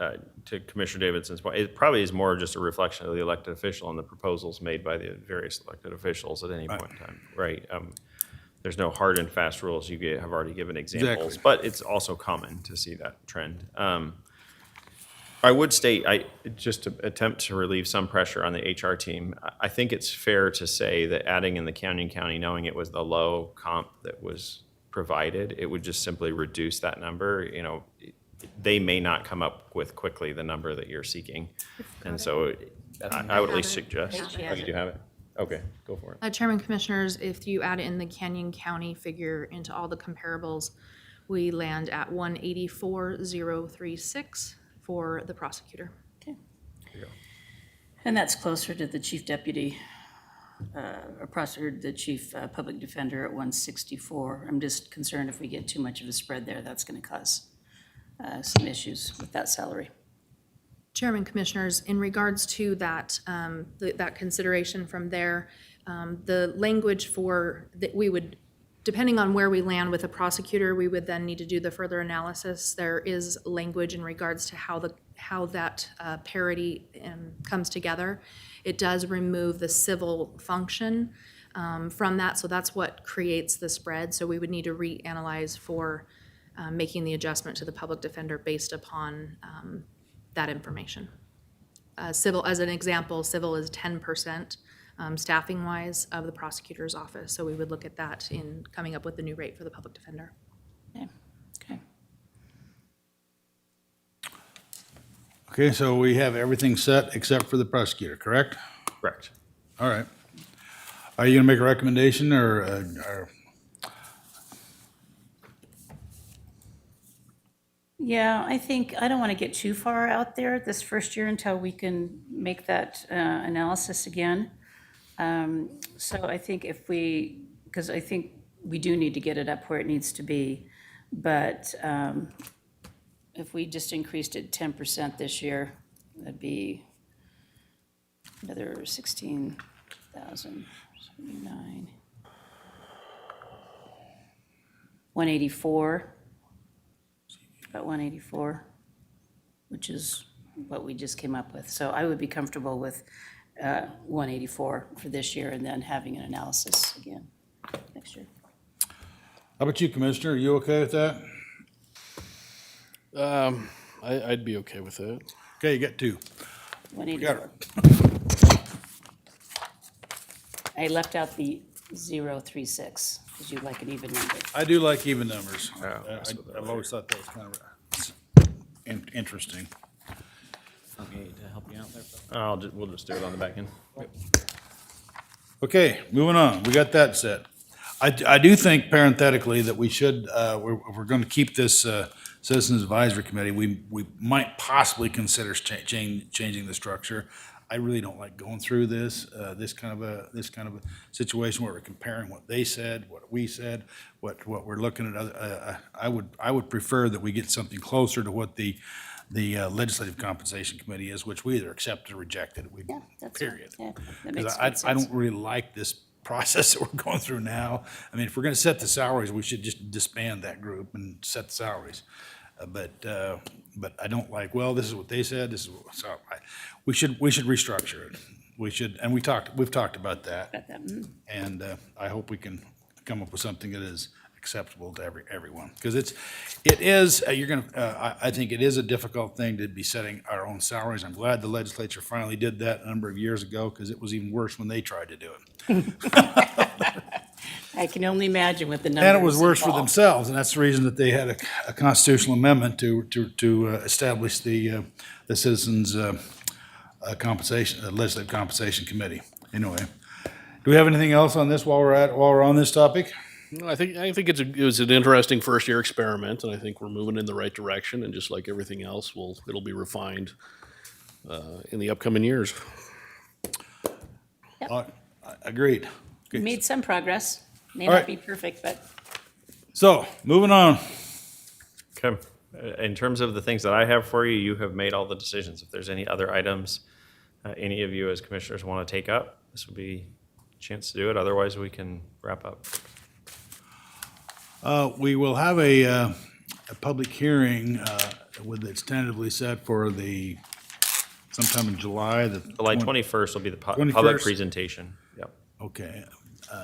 to Commissioner Davidson's point, it probably is more just a reflection of the elected official and the proposals made by the various elected officials at any point in time, right? There's no hard and fast rules. You have already given examples, Exactly. but it's also common to see that trend. I would state, just to attempt to relieve some pressure on the HR team, I think it's fair to say that adding in the Canyon County, knowing it was the low comp that was provided, it would just simply reduce that number. You know, they may not come up with quickly the number that you're seeking. And so I would at least suggest, She oh, has you it. do have it? Okay, go for it. Chairman, Commissioners, if you add in the Canyon County figure into all the comparables, we land at 184,036 for the prosecutor. Okay. And that's closer to the chief deputy, or prosecutor, the chief public defender at 164. I'm just concerned if we get too much of a spread there, that's going to cause some issues with that salary. Chairman, Commissioners, in regards to that, that consideration from there, the language for, that we would depending on where we land with a prosecutor, we would then need to do the further analysis. There is language in regards to how that parity comes together. It does remove the civil function from that, so that's what creates the spread. So we would need to reanalyze for making the adjustment to the public defender based upon that information. Civil, as an example, civil is 10% staffing-wise of the prosecutor's office. So we would look at that in coming up with the new rate for the public defender. Okay. Okay. Okay, so we have everything set except for the prosecutor, correct? Correct. All right. Are you gonna make a recommendation or Yeah, I think, I don't want to get too far out there this first year until we can make that analysis again. So I think because I think we do need to get it up where it needs to be, but if we just increased it 10% this year, that'd be another 16,079. 184. About 184, which is what we just came up with. So I would be comfortable with 184 for this year and then having an analysis again next year. how about you, Commissioner? Are you okay with that? I'd be okay with that. Okay, you got two. 184. I left out the 036 because you like an even number. I do like even numbers. that's what that I've always thought that was kind of interesting. Okay, to help you out there. We'll just do it on the back end. Okay, moving on. We got that set. I do think parenthetically that we should, if we're going to keep this Citizens Advisory Committee, we might possibly consider changing the structure. I really don't like going through this kind of a situation where we're comparing what they said, what we said, what we're looking at. I would prefer that we get something closer to what the Legislative Compensation Committee is, which we either accepted or rejected. Yeah, that's fine. Period. Yeah, that makes Because good I sense. don't really like this process that we're going through now. I mean, if we're gonna set the salaries, we should just disband that group and set the salaries. But I don't like, well, this is what they said, this is what, so we should restructure it. We should, and we've talked about that. Got that. Mm. And I hope we can come up with something that is acceptable to everyone. Because I think it is a difficult thing to be setting our own salaries. I'm glad the legislature finally did that a number of years ago, because it was even worse when they tried to do it. I can only imagine with the numbers. And it was worse for involved. themselves, and that's the reason that they had a constitutional amendment to establish the Citizens Compensation, Legislative Compensation Committee. Anyway, do we have anything else on this while we're on this topic? No, I think it was an interesting first year experiment, and I think we're moving in the right direction. And just like everything else, it'll be refined in the upcoming years. Agreed. We made some progress. May All not right. be perfect, but So, moving on. Okay. In terms of the things that I have for you, you have made all the decisions. If there's any other items any of you as commissioners want to take up, this would be a chance to do it. Otherwise, we can wrap up. We will have a public hearing that's tentatively set for sometime in July. July 21st will be the public 21st? presentation. Yep. Okay,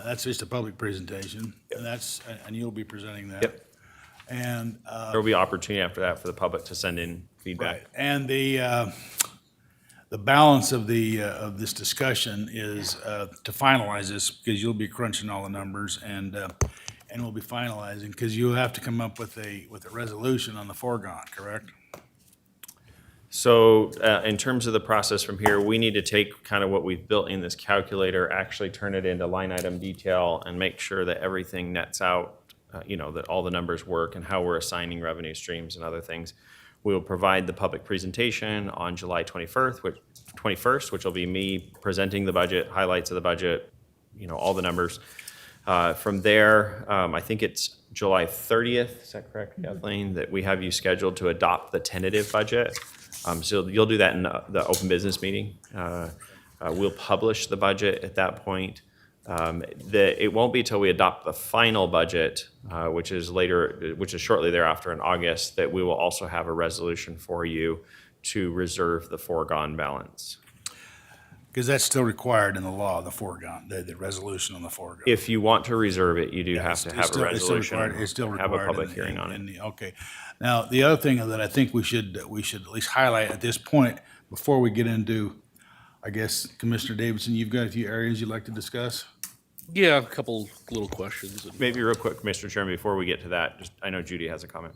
that's just a public presentation, and you'll be presenting that. Yep. And, There will be opportunity after that for the public to send in feedback. right, and the balance of this discussion is to finalize this, because you'll be crunching all the numbers, and we'll be finalizing, because you have to come up with a resolution on the foregone, correct? So in terms of the process from here, we need to take kind of what we've built in this calculator, actually turn it into line item detail, and make sure that everything nets out, that all the numbers work and how we're assigning revenue streams and other things. We will provide the public presentation on July 21st, which will be me presenting the budget, highlights of the budget, all the numbers. From there, I think it's July 30th, is that correct, Kathleen, that we have you scheduled to adopt the tentative budget. So you'll do that in the open business meeting. We'll publish the budget at that point. It won't be till we adopt the final budget, which is shortly thereafter in August, that we will also have a resolution for you to reserve the foregone balance. Because that's still required in the law, the foregone, the resolution on the foregone. If you want to reserve it, you do have It's to have a still resolution. required- It's still and required. have a public in- hearing in- on in it. the- Okay. Now, the other thing that I think we should at least highlight at this point, before we get into, I guess, Commissioner Davidson, you've got a few areas you'd like to discuss? Yeah, a couple little questions. Maybe real quick, Mr. Chairman, before we get to that, I know Judy has a comment.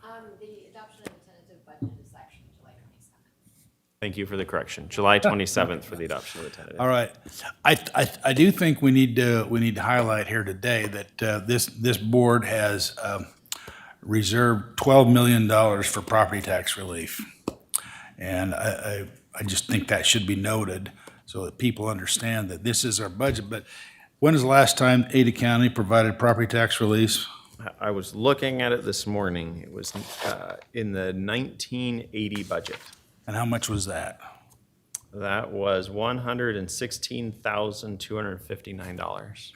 The adoption of the tentative budget is actually July 27th. Thank you for the correction. July 27th for the adoption of the tentative. All right. I do think we need to highlight here today that this board has reserved $12 million for property tax relief. And I just think that should be noted so that people understand that this is our budget. But when is the last time Ada County provided property tax relief? I was looking at it this morning. It was in the 1980 budget. And how much was that? That was $116,259,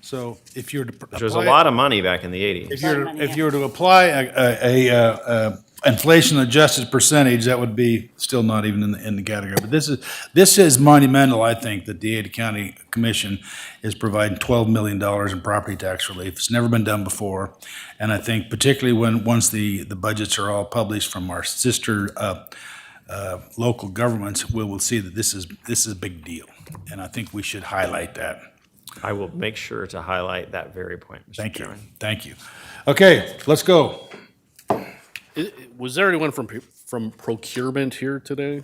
So if you were to which was a lot of money back in the 80s. If you were to apply a inflation adjusted percentage, that would be still not even in the category. But this is monumental, I think, that the Ada County Commission is providing $12 million in property tax relief. It's never been done before. And I think particularly once the budgets are all published from our sister local governments, we will see that this is a big deal. And I think we should highlight that. I will make sure to highlight that very point, Mr. Thank you. Chairman. Thank you. Okay, let's go. Was there anyone from procurement here today?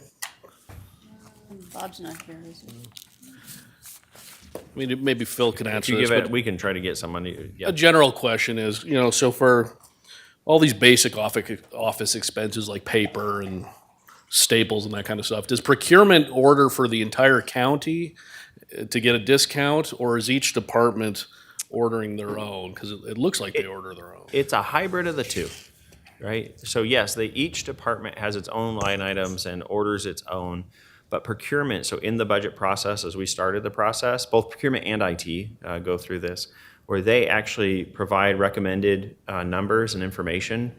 Bob's not here, is he? I mean, maybe Phil can If answer you this, give it, but we can try to get somebody. Yeah. a general question is, so for all these basic office expenses like paper and staples and that kind of stuff, does procurement order for the entire county to get a discount, or is each department ordering their own? Because it looks like they order their own. It's a hybrid of the two, right? So yes, each department has its own line items and orders its own, but procurement, so in the budget process, as we started the process, both procurement and IT go through this, where they actually provide recommended numbers and information.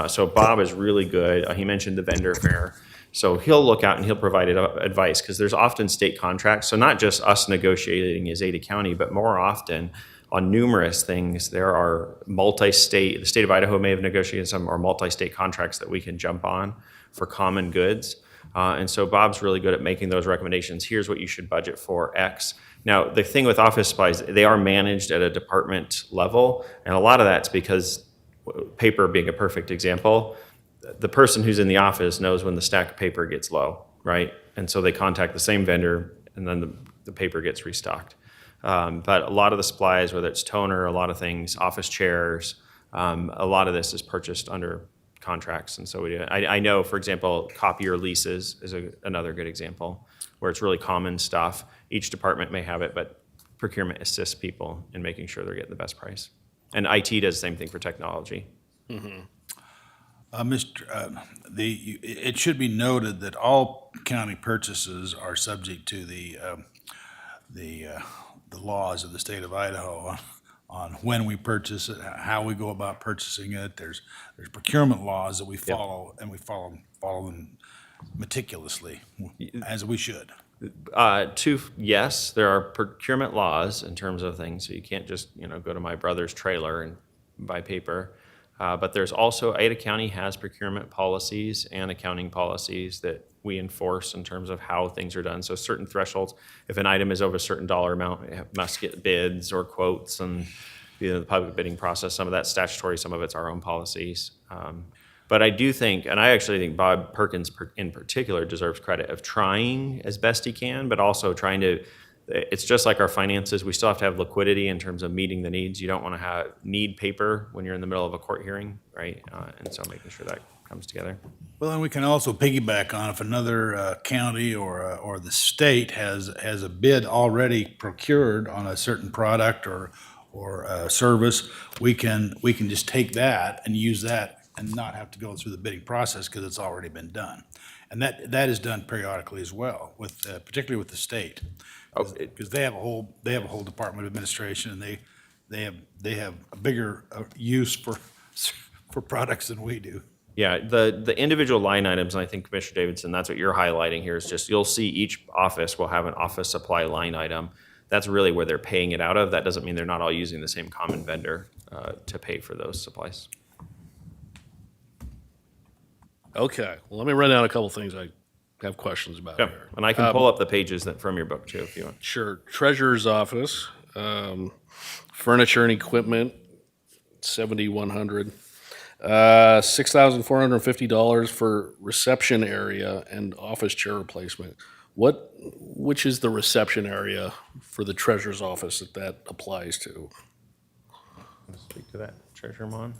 So Bob is really good. He mentioned the vendor fair. So he'll look out and he'll provide advice, because there's often state contracts. So not just us negotiating as Ada County, but more often on numerous things, there are the state of Idaho may have negotiated some, or multi-state contracts that we can jump on for common goods. And so Bob's really good at making those recommendations. Here's what you should budget for X. Now, the thing with office supplies, they are managed at a department level. And a lot of that's because, paper being a perfect example, the person who's in the office knows when the stack of paper gets low, right? And so they contact the same vendor, and then the paper gets restocked. But a lot of the supplies, whether it's toner, a lot of things, office chairs, a lot of this is purchased under contracts. And so we do. I know, for example, copier leases is another good example, where it's really common stuff. Each department may have it, but procurement assists people in making sure they're getting the best price. And IT does the same thing for technology. It should be noted that all county purchases are subject to the laws of the state of Idaho on when we purchase it, how we go about purchasing it. There's procurement laws that we follow, and we follow them meticulously, as we should. Yes, there are procurement laws in terms of things, so you can't just, go to my brother's trailer and buy paper. But there's also, Ada County has procurement policies and accounting policies that we enforce in terms of how things are done. So certain thresholds, if an item is over a certain dollar amount, it must get bids or quotes, and the public bidding process, some of that's statutory, some of it's our own policies. But I do think, and I actually think Bob Perkins in particular deserves credit of trying as best he can, but also trying to, it's just like our finances. We still have to have liquidity in terms of meeting the needs. You don't want to need paper when you're in the middle of a court hearing, right? And so making sure that comes together. Well, and we can also piggyback on if another county or the state has a bid already procured on a certain product or service, we can just take that and use that and not have to go through the bidding process because it's already been done. And that is done periodically as well, with, particularly with the state. Because they have a whole Department of Administration, and they have a bigger use for products than we do. Yeah, the individual line items, and I think Commissioner Davidson, that's what you're highlighting here, is just, you'll see each office will have an office supply line item. That's really where they're paying it out of. That doesn't mean they're not all using the same common vendor to pay for those supplies. Okay, well, let me run down a couple things I have questions about Yeah, here. and I can pull up the pages from your book too, if you want. Sure, treasurer's office, furniture and equipment, 7,100. $6,450 for reception area and office chair replacement. Which is the reception area for the treasurer's office that applies to? Speak to that, Treasurer Mon.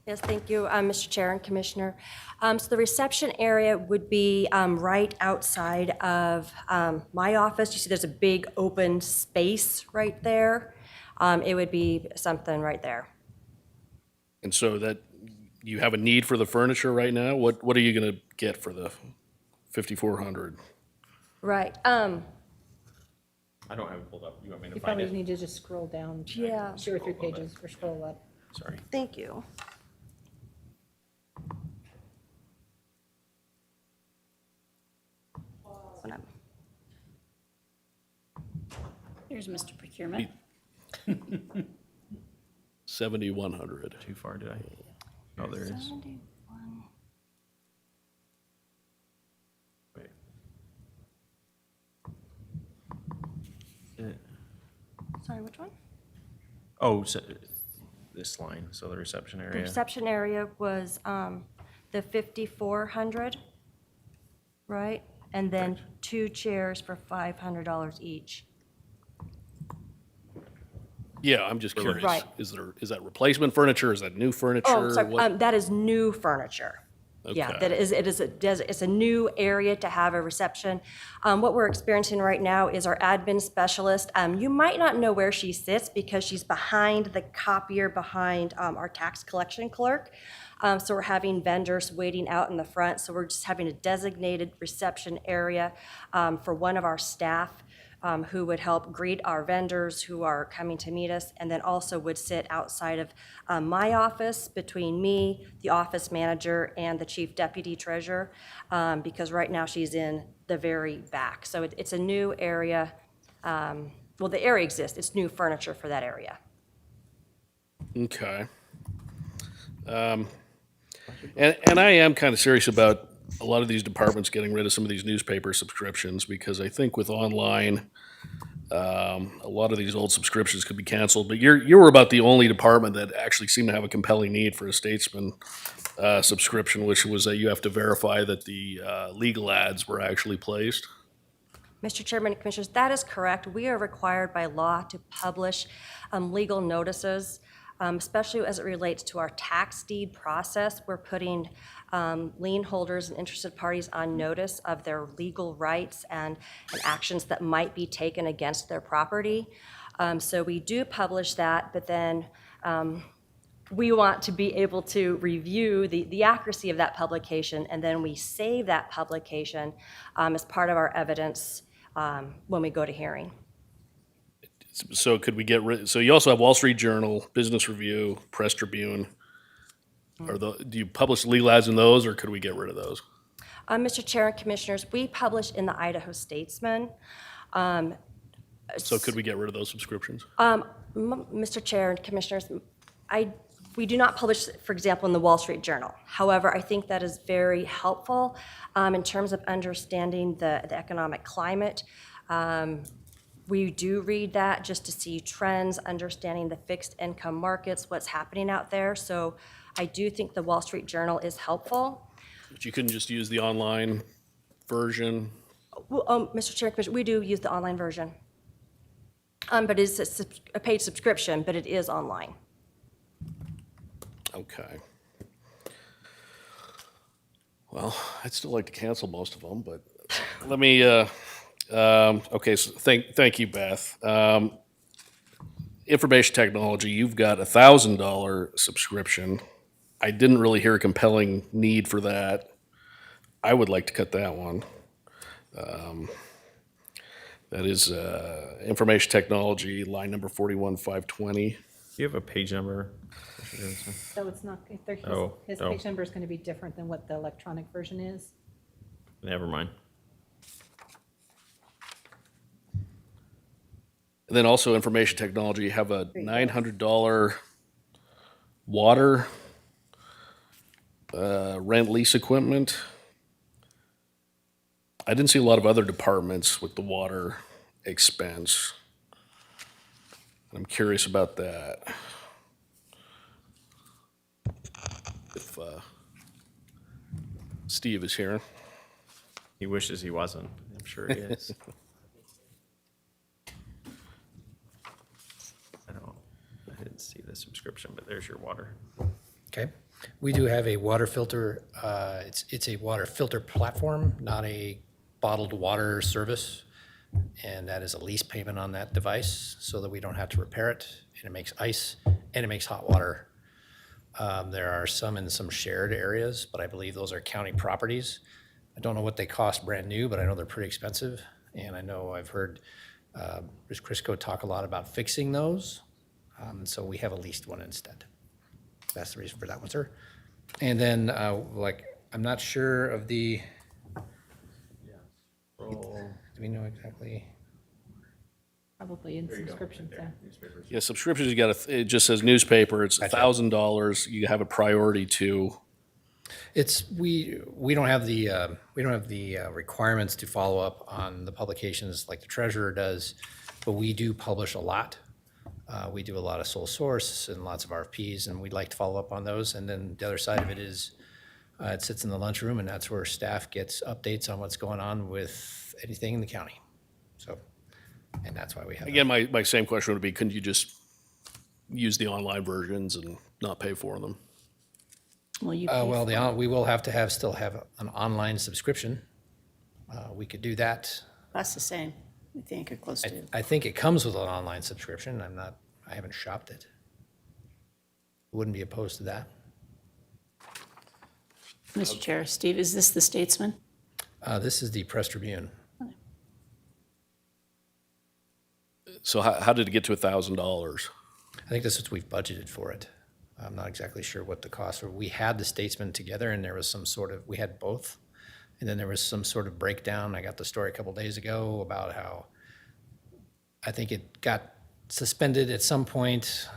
Yes, thank you, Mr. Chair and Commissioner. So the reception area would be right outside of my office. You see there's a big open space right there. It would be something right there. And so that, you have a need for the furniture right now? What are you gonna get for the 5,400? Right. I don't have it pulled up. You want me to You find probably it? need to just scroll down Yeah. 2 or 3 pages or scroll up. Sorry. Thank you. Hold on. Here's Mr. Procurement. 7,100. Too far, did I? Oh, there it is. 71. Wait. Sorry, which one? Oh, so this line, so the reception The area. reception area was the 5,400, right? And then 2 chairs for $500 each. Yeah, I'm just curious. Right. Is that replacement furniture? Is that new furniture? Oh, sorry, What- that is new furniture. Yeah, Okay. that is, it's a new area to have a reception. What we're experiencing right now is our admin specialist. You might not know where she sits because she's behind the copier, behind our tax collection clerk. So we're having vendors waiting out in the front, so we're just having a designated reception area for one of our staff who would help greet our vendors who are coming to meet us, and then also would sit outside of my office between me, the office manager, and the chief deputy treasurer, because right now she's in the very back. So it's a new area. Well, the area exists. It's new furniture for that area. Okay. And I am kind of serious about a lot of these departments getting rid of some of these newspaper subscriptions, because I think with online, a lot of these old subscriptions could be canceled. But you were about the only department that actually seemed to have a compelling need for a Statesman subscription, which was that you have to verify that the legal ads were actually placed. Mr. Chairman and Commissioners, that is correct. We are required by law to publish legal notices, especially as it relates to our tax deed process. We're putting lien holders and interested parties on notice of their legal rights and actions that might be taken against their property. So we do publish that, but then we want to be able to review the accuracy of that publication, and then we save that publication as part of our evidence when we go to hearing. So could we get rid, so you also have Wall Street Journal, Business Review, Press Tribune. Do you publish legal ads in those, or could we get rid of those? Mr. Chair and Commissioners, we publish in the Idaho Statesman. So could we get rid of those subscriptions? Mr. Chair and Commissioners, we do not publish, for example, in the Wall Street Journal. However, I think that is very helpful in terms of understanding the economic climate. We do read that just to see trends, understanding the fixed income markets, what's happening out there. So I do think the Wall Street Journal is helpful. But you couldn't just use the online version? Well, Mr. Chair, Commissioner, we do use the online version. But it's a paid subscription, but it is online. Okay. Well, I'd still like to cancel most of them, but let me, okay, so thank you, Beth. Information technology, you've got $1,000 subscription. I didn't really hear a compelling need for that. I would like to cut that one. That is information technology, line number 41,520. Do you have a page number? So it's not, if they're, Oh, his no. page number is gonna be different than what the electronic version is. Never mind. And then also information technology, you have a you go. $900 water rent lease equipment. I didn't see a lot of other departments with the water expense. I'm curious about that. If Steve is here. He wishes he wasn't. I'm sure he is. I didn't see the subscription, but there's your water. Okay. We do have a water filter, it's a water filter platform, not a bottled water service. And that is a lease payment on that device so that we don't have to repair it. And it makes ice and it makes hot water. There are some in some shared areas, but I believe those are county properties. I don't know what they cost brand new, but I know they're pretty expensive. And I know I've heard Ms. Crisco talk a lot about fixing those. So we have a leased one instead. That's the reason for that one, sir. And then, I'm not sure of the. Do we know exactly? Probably in subscriptions, yeah. Yeah, subscriptions, you got it just says newspaper, it's Gotcha. $1,000, you have a priority to. It's, we don't have the requirements to follow up on the publications like the treasurer does, but we do publish a lot. We do a lot of sole source and lots of RFPs, and we'd like to follow up on those. And then the other side of it is, it sits in the lunchroom, and that's where staff gets updates on what's going on with anything in the county. So, and that's why we have. Again, my same question would be, couldn't you just use the online versions and not pay for them? Well, you pay for it. We will have to still have an online subscription. We could do that. That's the same, I think, or close to. I think it comes with an online subscription. I haven't shopped it. Wouldn't be opposed to that. Mr. Chair, Steve, is this the Statesman? This is the Press Tribune. So how did it get to $1,000? I think that's what we've budgeted for it. I'm not exactly sure what the costs were. We had the Statesman together, and there was we had both. And then there was some sort of breakdown. I got the story a couple days ago about how I think it got suspended at some point,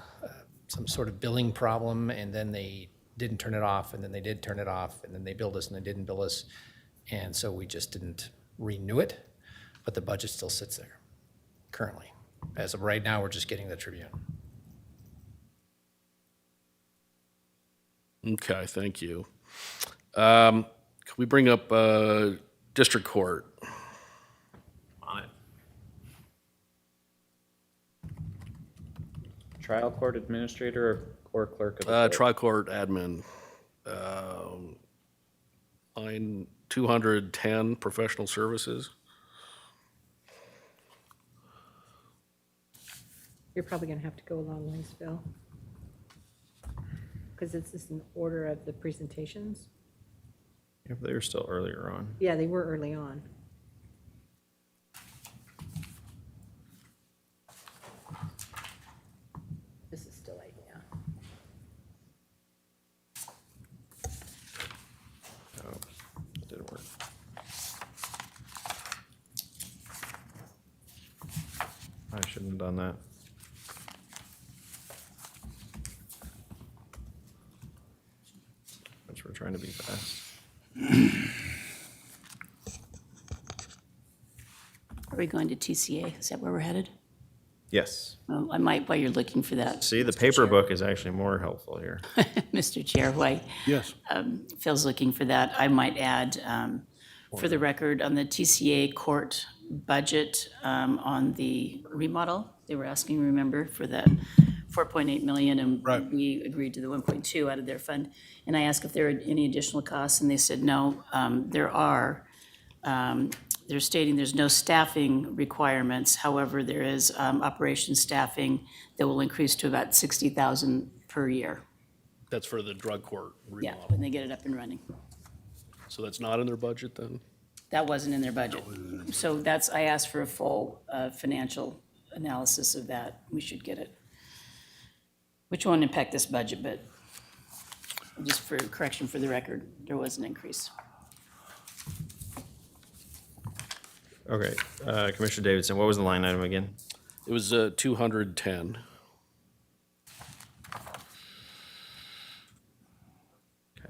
some sort of billing problem, and then they didn't turn it off, and then they did turn it off, and then they billed us and they didn't bill us. And so we just didn't renew it, but the budget still sits there currently. As of right now, we're just getting the Tribune. Okay, thank you. Can we bring up district court? On it. Trial court administrator or clerk of the court? Trial court admin. Line 210, professional services. You're probably gonna have to go a long ways, Bill. Because it's just an order of the presentations. Yeah, but they were still earlier on. Yeah, they were early on. This is still 8, yeah. Oh, it didn't work. I shouldn't have done that. Which we're trying to be fast. Are we going to TCA? Is that where we're headed? Yes. Well, I might, while you're looking for that. See, the paper book is actually more helpful here. Mr. Chair, while Yes. Phil's looking for that, I might add, for the record, on the TCA court budget, on the remodel, they were asking, remember, for that 4.8 million, and Right. we agreed to the 1.2 out of their fund. And I asked if there were any additional costs, and they said no. There are. They're stating there's no staffing requirements. However, there is operations staffing that will increase to about 60,000 per year. That's for the drug court Yeah, remodel. when they get it up and running. So that's not in their budget then? That wasn't in their budget. So I asked for a full financial analysis of that. We should get it. Which won't impact this budget, but just for correction for the record, there was an increase. Okay, Commissioner Davidson, what was the line item again? It was 210.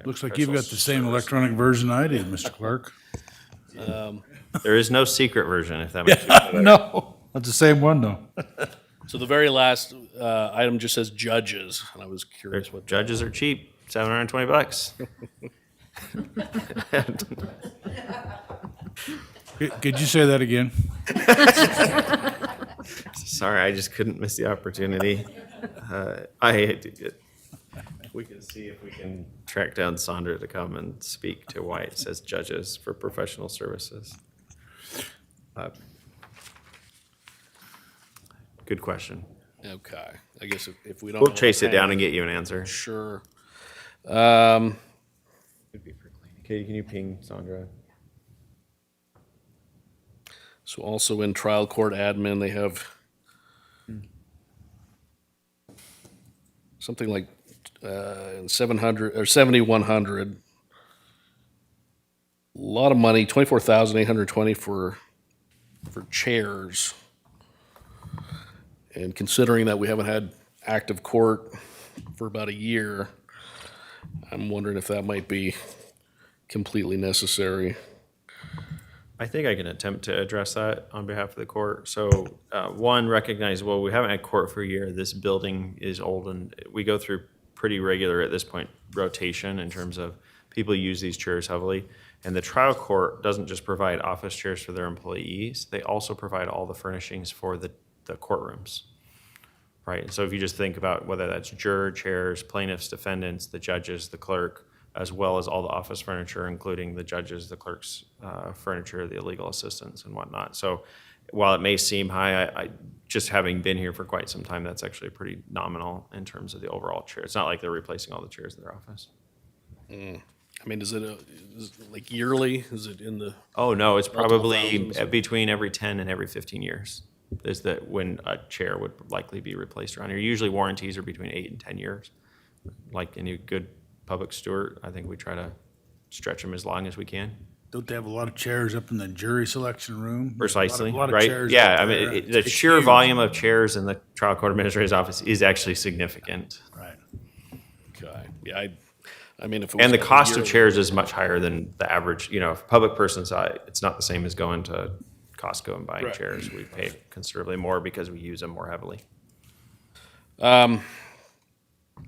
Looks like you've got the same electronic version I did, Mr. Clerk. There is no secret version, if that makes you feel better. No, that's the same one though. So the very last item just says judges, and I was curious what. Judges are cheap, $720. Could you say that again? Sorry, I just couldn't miss the opportunity. We can see if we can track down Sandra to come and speak to why it says judges for professional services. Good question. Okay, I guess if we don't. We'll know chase it offhand- down and get you an answer. Sure. Okay, can you ping Sandra? So also in trial court admin, they have something like 700 or 7,100. A lot of money, 24,820 for chairs. And considering that we haven't had active court for about a year, I'm wondering if that might be completely necessary. I think I can attempt to address that on behalf of the court. So, one, recognize, well, we haven't had court for a year. This building is old, and we go through pretty regular, at this point, rotation in terms of people use these chairs heavily. And the trial court doesn't just provide office chairs for their employees, they also provide all the furnishings for the courtrooms, right? So if you just think about whether that's juror chairs, plaintiffs, defendants, the judges, the clerk, as well as all the office furniture, including the judges, the clerk's furniture, the legal assistants and whatnot. So while it may seem high, I just having been here for quite some time, that's actually pretty nominal in terms of the overall chair. It's not like they're replacing all the chairs in their office. I mean, is it like yearly? Is it in the? Oh, no, it's Multiple probably thousands. between every 10 and every 15 years is that when a chair would likely be replaced around here. Usually warranties are between 8 and 10 years. Like any good public steward, I think we try to stretch them as long as we can. Don't they have a lot of chairs up in the jury selection room? Precisely, A lot of right? chairs Yeah, up I mean, there. the It's sheer huge. volume of chairs in the trial court administrator's office is actually significant. Right. Okay, yeah, I mean, if it was. And the like a cost of yearly- chairs is much higher than the average, if a public person's, it's not the same as going to Costco and buying Right. chairs. We pay considerably more because we use them more heavily.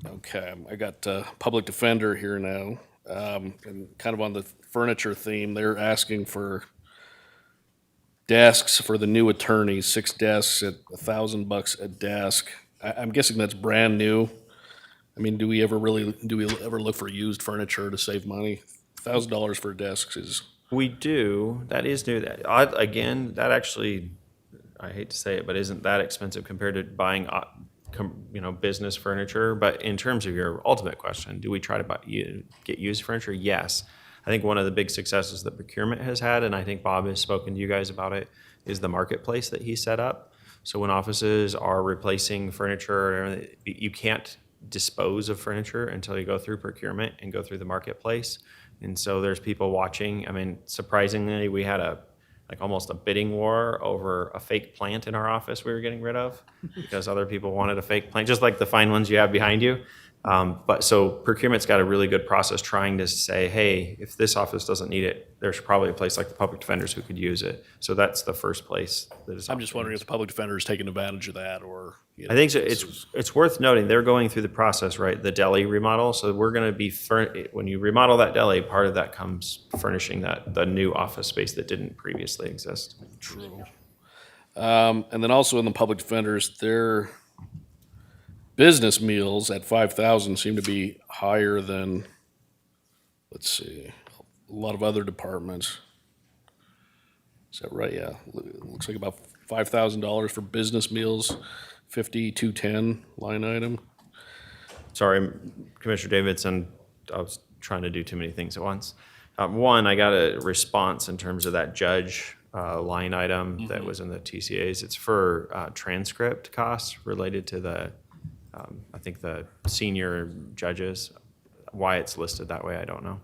Okay, I got public defender here now, and kind of on the furniture theme, they're asking for desks for the new attorneys, 6 desks at $1,000 a desk. I'm guessing that's brand new. I mean, do we ever look for used furniture to save money? $1,000 for desks is, We do. That is new. Again, that actually, I hate to say it, but isn't that expensive compared to buying, business furniture. But in terms of your ultimate question, do we try to get used furniture? Yes. I think one of the big successes that procurement has had, and I think Bob has spoken to you guys about it, is the marketplace that he set up. So when offices are replacing furniture, you can't dispose of furniture until you go through procurement and go through the marketplace. And so there's people watching. I mean, surprisingly, we had almost a bidding war over a fake plant in our office we were getting rid of because other people wanted a fake plant, just like the fine ones you have behind you. But so procurement's got a really good process trying to say, hey, if this office doesn't need it, there's probably a place like the public defenders who could use it. So that's the first place that is. I'm just wondering if the public defender is taking advantage of that or. I think so. It's worth noting, they're going through the process, right? The deli remodel. So we're going to be, when you remodel that deli, part of that comes furnishing the new office space that didn't previously exist. True. And then also in the public defenders, their business meals at 5,000 seem to be higher than, let's see, a lot of other departments. Is that right? Yeah. It looks like about $5,000 for business meals, 5210 line item. Sorry, Commissioner Davidson, I was trying to do too many things at once. One, I got a response in terms of that judge line item that was in the TCAs. It's for transcript costs related to the, I think the senior judges. Why it's listed that way, I don't know.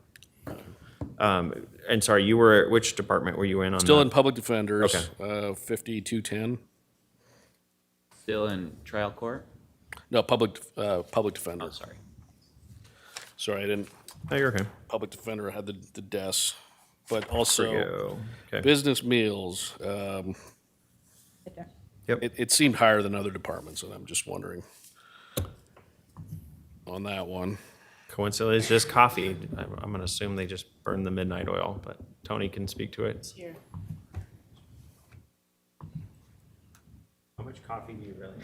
And sorry, you were, which department were you in on Still that? in public defenders, Okay. 5210. Still in trial court? No, public defender. Oh, sorry. Sorry, I didn't, Oh, you're okay. public defender had the desk, but also Forgo. Okay. business meals. Right there. Yep. It seemed higher than other departments, and I'm just wondering on that one. Coincidentally, it's just coffee. I'm gonna assume they just burn the midnight oil, but Tony can speak to it. Here. How much coffee do you really?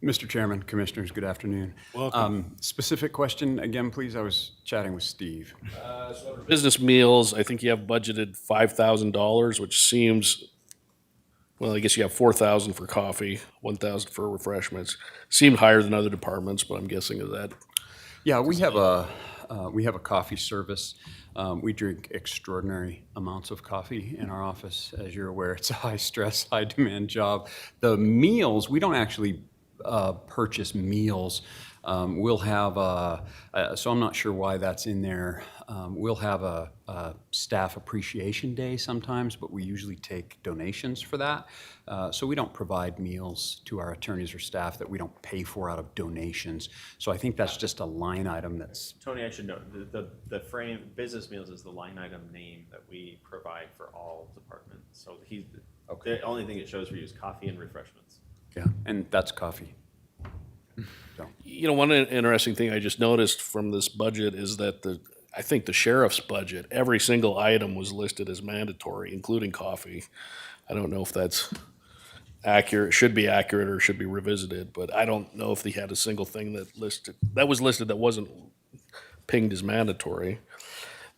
Mr. Chairman, Commissioners, good afternoon. Welcome. Specific question again, please. I was chatting with Steve. Business meals, I think you have budgeted $5,000, which seems, well, I guess you have $4,000 for coffee, $1,000 for refreshments. Seemed higher than other departments, but I'm guessing is that, Yeah, we have a coffee service. We drink extraordinary amounts of coffee in our office. As you're aware, it's a high-stress, high-demand job. The meals, we don't actually purchase meals. We'll have so I'm not sure why that's in there. We'll have a staff appreciation day sometimes, but we usually take donations for that. So we don't provide meals to our attorneys or staff that we don't pay for out of donations. So I think that's just a line item that's, Tony, I should note, the frame, business meals is the line item name that we provide for all departments. So the only thing it shows for you is coffee and refreshments. yeah, and that's coffee. So, you know, one interesting thing I just noticed from this budget is that I think the sheriff's budget, every single item was listed as mandatory, including coffee. I don't know if that's accurate, should be accurate, or should be revisited, but I don't know if they had a single thing that was listed that wasn't pinged as mandatory.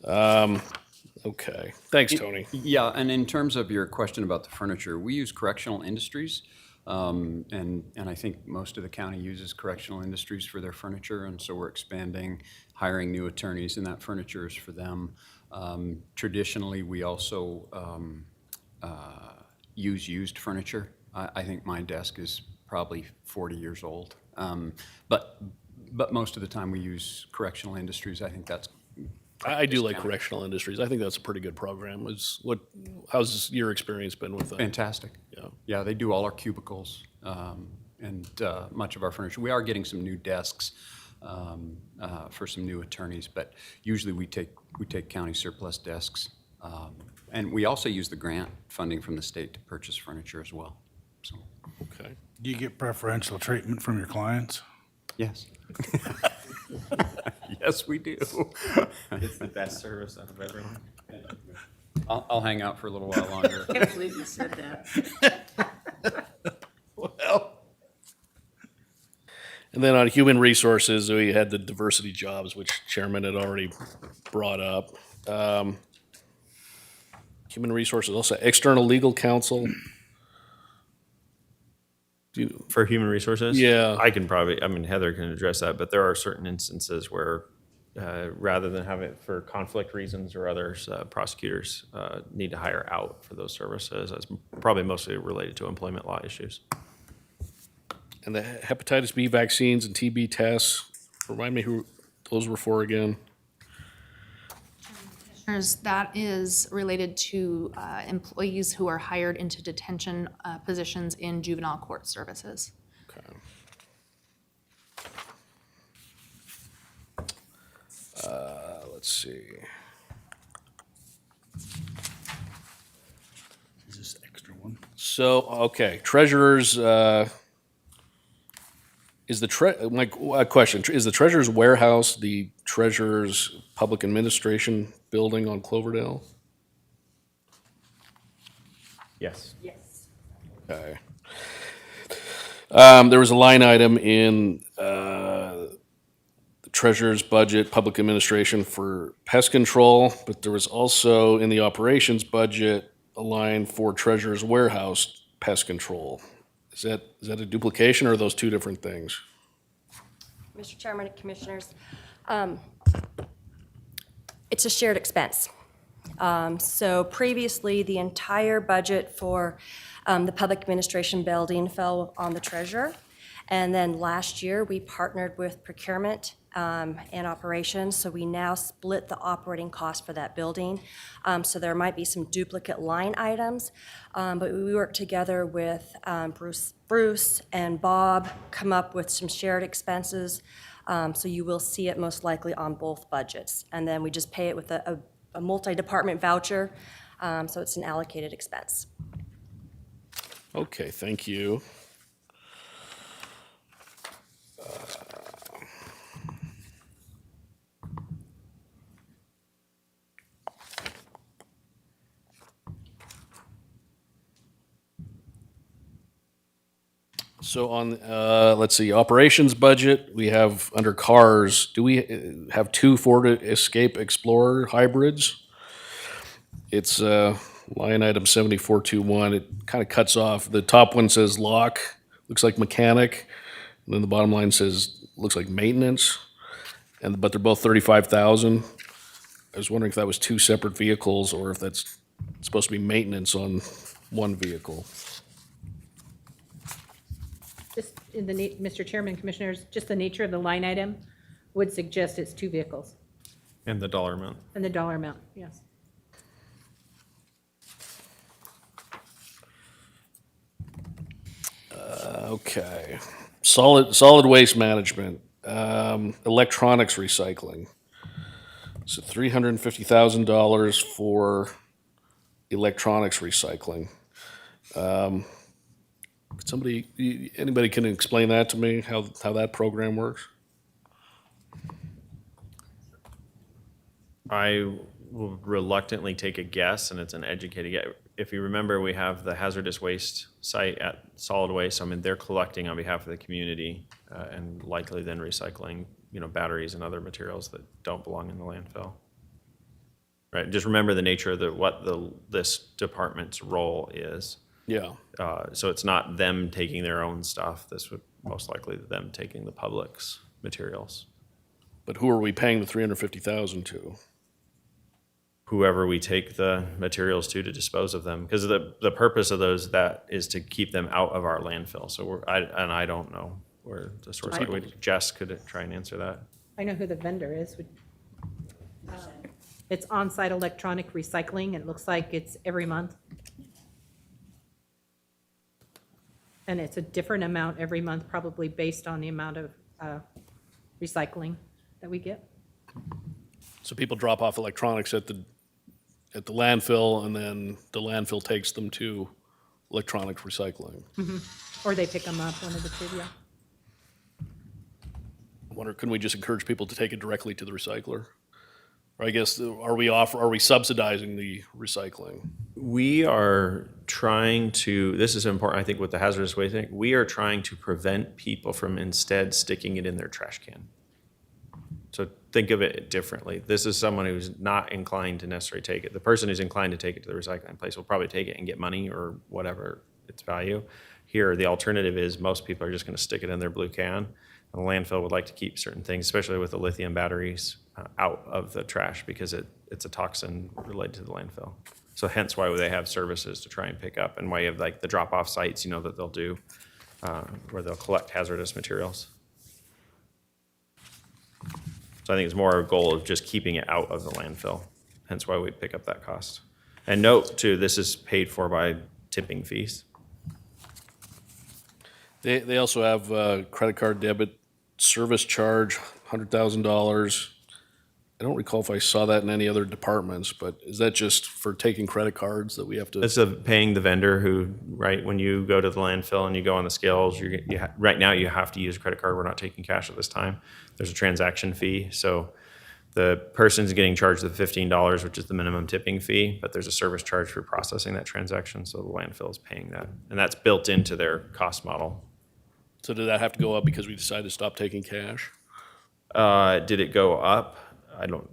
Okay, thanks, Tony. yeah, and in terms of your question about the furniture, we use Correctional Industries. And I think most of the county uses Correctional Industries for their furniture, and so we're expanding, hiring new attorneys, and that furniture is for them. Traditionally, we also use used furniture. I think my desk is probably 40 years old. But most of the time we use Correctional Industries. I think that's I do like Correctional Industries. I think that's a pretty good program. How's your experience been with that? fantastic. Yeah. Yeah, they do all our cubicles and much of our furniture. We are getting some new desks for some new attorneys, but usually we take county surplus desks. And we also use the grant funding from the state to purchase furniture as well. So, Okay. Do you get preferential treatment from your clients? yes. Yes, we do. It's the best service out of everyone. I'll hang out for a little while longer. I can't believe you said that. And then on human resources, we had the diversity jobs, which Chairman had already brought up. Human resources, also external legal counsel. For human resources? Yeah. I can probably, I mean, Heather can address that, but there are certain instances where rather than have it for conflict reasons or others, prosecutors need to hire out for those services. That's probably mostly related to employment law issues. And the hepatitis B vaccines and TB tests, remind me who those were for again? That is related to employees who are hired into detention positions in juvenile court services. Okay. Let's see. Is this extra one? So, okay, treasurer's, my question, is the treasurer's warehouse the treasurer's public administration building on Cloverdale? Yes. Yes. Okay. There was a line item in the treasurer's budget, public administration for pest control, but there was also in the operations budget a line for treasurer's warehouse pest control. Is that a duplication or are those two different things? Mr. Chairman and Commissioners, it's a shared expense. So previously, the entire budget for the public administration building fell on the treasurer. And then last year, we partnered with procurement and operations, so we now split the operating cost for that building. So there might be some duplicate line items, but we worked together with Bruce and Bob, come up with some shared expenses. So you will see it most likely on both budgets. And then we just pay it with a multi-department voucher, so it's an allocated expense. Okay, thank you. So on, let's see, operations budget, we have under cars, do we have two Ford Escape Explorer hybrids? It's line item 7421. It kind of cuts off. The top one says lock, looks like mechanic. And then the bottom line says, looks like maintenance. But they're both 35,000. I was wondering if that was two separate vehicles or if that's supposed to be maintenance on one vehicle. Just in the, Mr. Chairman, Commissioners, just the nature of the line item would suggest it's two vehicles And the dollar amount. and the dollar amount, yes. Okay. Solid waste management, electronics recycling. So $350,000 for electronics recycling. Anybody can explain that to me, how that program works? I will reluctantly take a guess, and it's an educated guess. If you remember, we have the hazardous waste site at solid waste. I mean, they're collecting on behalf of the community and likely then recycling, batteries and other materials that don't belong in the landfill. Right. Just remember the nature of this department's role is. Yeah. So it's not them taking their own stuff. This would most likely them taking the public's materials. But who are we paying the $350,000 to? Whoever we take the materials to dispose of them, because the purpose of those that is to keep them out of our landfill. So I don't know where the source. Jess could try and answer that. I know who the vendor is. It's on-site electronic recycling. It looks like it's every month. And it's a different amount every month, probably based on the amount of recycling that we get. So people drop off electronics at the landfill, and then the landfill takes them to electronic recycling. Or they pick them up, one of the two, yeah. I wonder, can we just encourage people to take it directly to the recycler? Or I guess, are we subsidizing the recycling? We are trying to, this is important, I think, with the hazardous waste thing, we are trying to prevent people from instead sticking it in their trash can. So think of it differently. This is someone who's not inclined to necessarily take it. The person who's inclined to take it to the recycling place will probably take it and get money or whatever its value. Here, the alternative is most people are just going to stick it in their blue can. And the landfill would like to keep certain things, especially with the lithium batteries, out of the trash because it's a toxin related to the landfill. So hence why they have services to try and pick up, and why you have like the drop-off sites, that they'll do where they'll collect hazardous materials. So I think it's more a goal of just keeping it out of the landfill, hence why we pick up that cost. And note too, this is paid for by tipping fees. They also have credit card debit service charge, $100,000. I don't recall if I saw that in any other departments, but is that just for taking credit cards that we have to? It's paying the vendor who, right, when you go to the landfill and you go on the scales, right now you have to use a credit card. We're not taking cash at this time. There's a transaction fee. So the person's getting charged the $15, which is the minimum tipping fee, but there's a service charge for processing that transaction. So the landfill is paying that. And that's built into their cost model. So did that have to go up because we decided to stop taking cash? Did it go up? I don't.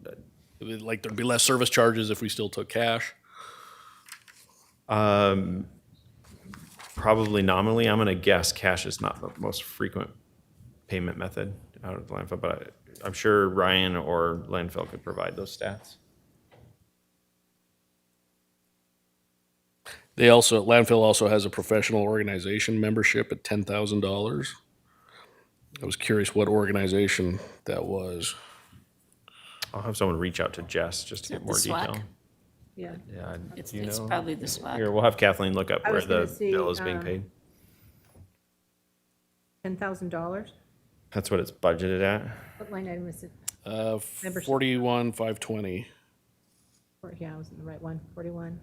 Like there'd be less service charges if we still took cash? Probably nominally, I'm gonna guess cash is not the most frequent payment method out of the landfill, but I'm sure Ryan or landfill could provide those stats. Landfill also has a professional organization membership at $10,000. I was curious what organization that was. I'll have someone reach out to Jess just to get that more the SWAC? detail. Yeah. Yeah, It's do you know? probably the SWAC. Here, we'll have Kathleen look up I where was gonna the see, bill is being paid. $10,000? That's what it's budgeted at. What line item is it? Membership. 41,520. Yeah, I was in the right one, 41.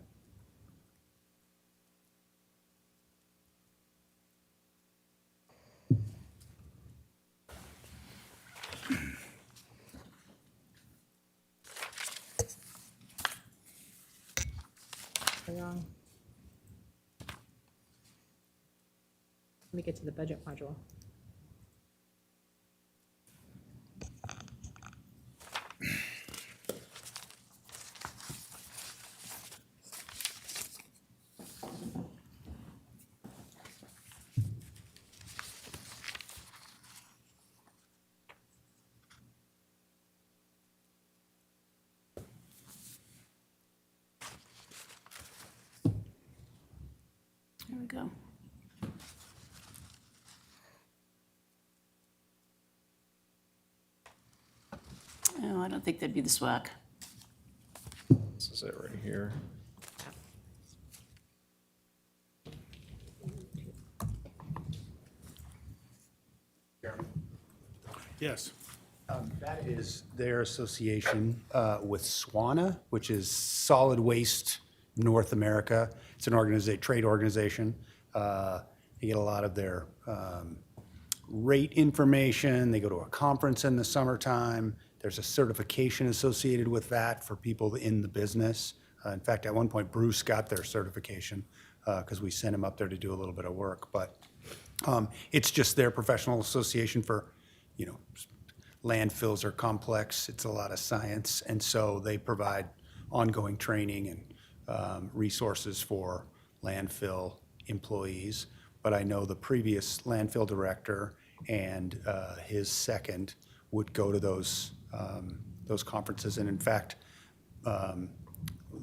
Wrong. Let me get to the budget module. There we go. Oh, I don't think that'd be the SWAC. This is it right here. Yes. That is their association with SWANA, which is Solid Waste North America. It's an trade organization. They get a lot of their rate information. They go to a conference in the summertime. There's a certification associated with that for people in the business. In fact, at one point, Bruce got their certification because we sent him up there to do a little bit of work. But it's just their professional association for, landfills are complex. It's a lot of science. And so they provide ongoing training and resources for landfill employees. But I know the previous landfill director and his second would go to those conferences. And in fact,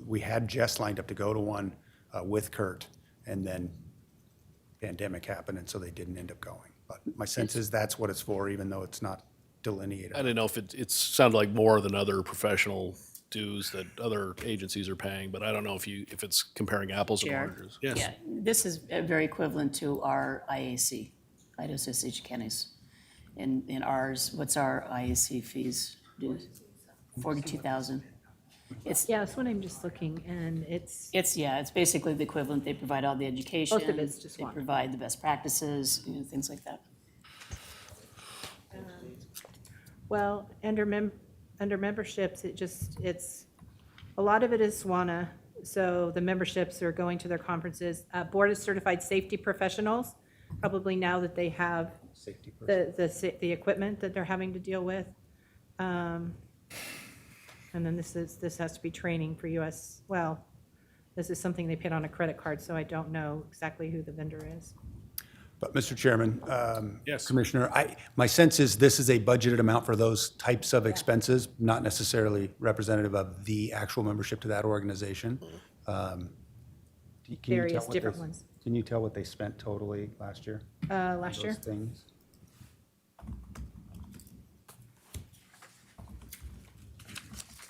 we had Jess lined up to go to one with Kurt, and then pandemic happened, and so they didn't end up going. But my sense is that's what it's for, even though it's not delineated. I didn't know if it sounded like more than other professional dues that other agencies are paying, but I don't know if it's comparing apples and Chair? oranges. Yes. Yeah, this is very equivalent to our IAC, Idaho Association of Counties. In ours, what's our IAC fees? 42,000. Yeah, that's what I'm just looking, and it's, It's basically the equivalent. They provide all the education. Most of it's just They one. provide the best practices, things like that. well, under memberships, it's, a lot of it is SWANA, so the memberships are going to their conferences. Board of Certified Safety Professionals, probably now that they have the equipment that they're having to deal with. And then this has to be training for US, well, this is something they paid on a credit card, so I don't know exactly who the vendor is. But Mr. Chairman, Yes. Commissioner, my sense is this is a budgeted amount for those types of expenses, not necessarily representative of the actual membership to that organization. Can you tell Various what different they- ones. Can you tell what they spent totally last year? Last year? Those things?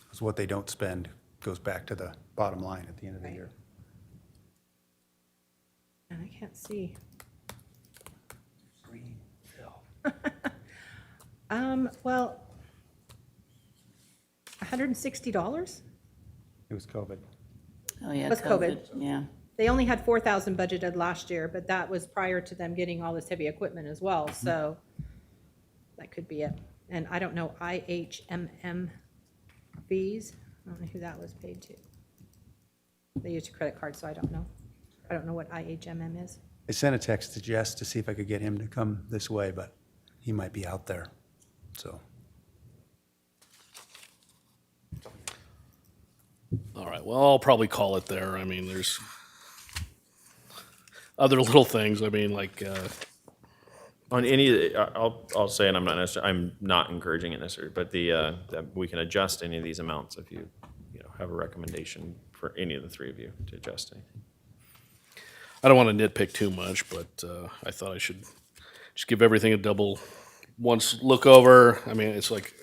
Because what they don't spend goes back to the bottom line at the end of the year. And I can't see. Well, $160? It was COVID. Oh, yeah, With COVID. Yeah. They only had 4,000 budgeted last year, but that was prior to them getting all this heavy equipment as well, so that could be it. And I don't know IHMM fees. I don't know who that was paid to. They used a credit card, so I don't know. I don't know what IHMM is. I sent a text to Jess to see if I could get him to come this way, but he might be out there, so. All right, well, I'll probably call it there. I mean, other little things, I mean, like, On any, I'll say, and I'm not encouraging it necessarily, but that we can adjust any of these amounts if you have a recommendation for any of the three of you to adjust anything. I don't want to nitpick too much, but I thought I should just give everything a double, once look over. I mean, it's like,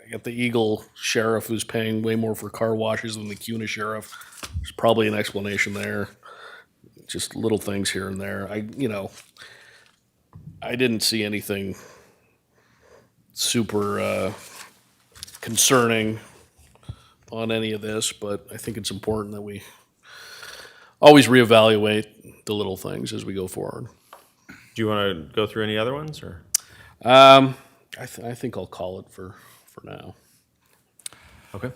I got the Eagle sheriff who's paying way more for car washes than the CUNA sheriff. There's probably an explanation there. Just little things here and there. I didn't see anything super concerning on any of this, but I think it's important that we always reevaluate the little things as we go forward. Do you want to go through any other ones, or? I think I'll call it for now. Okay.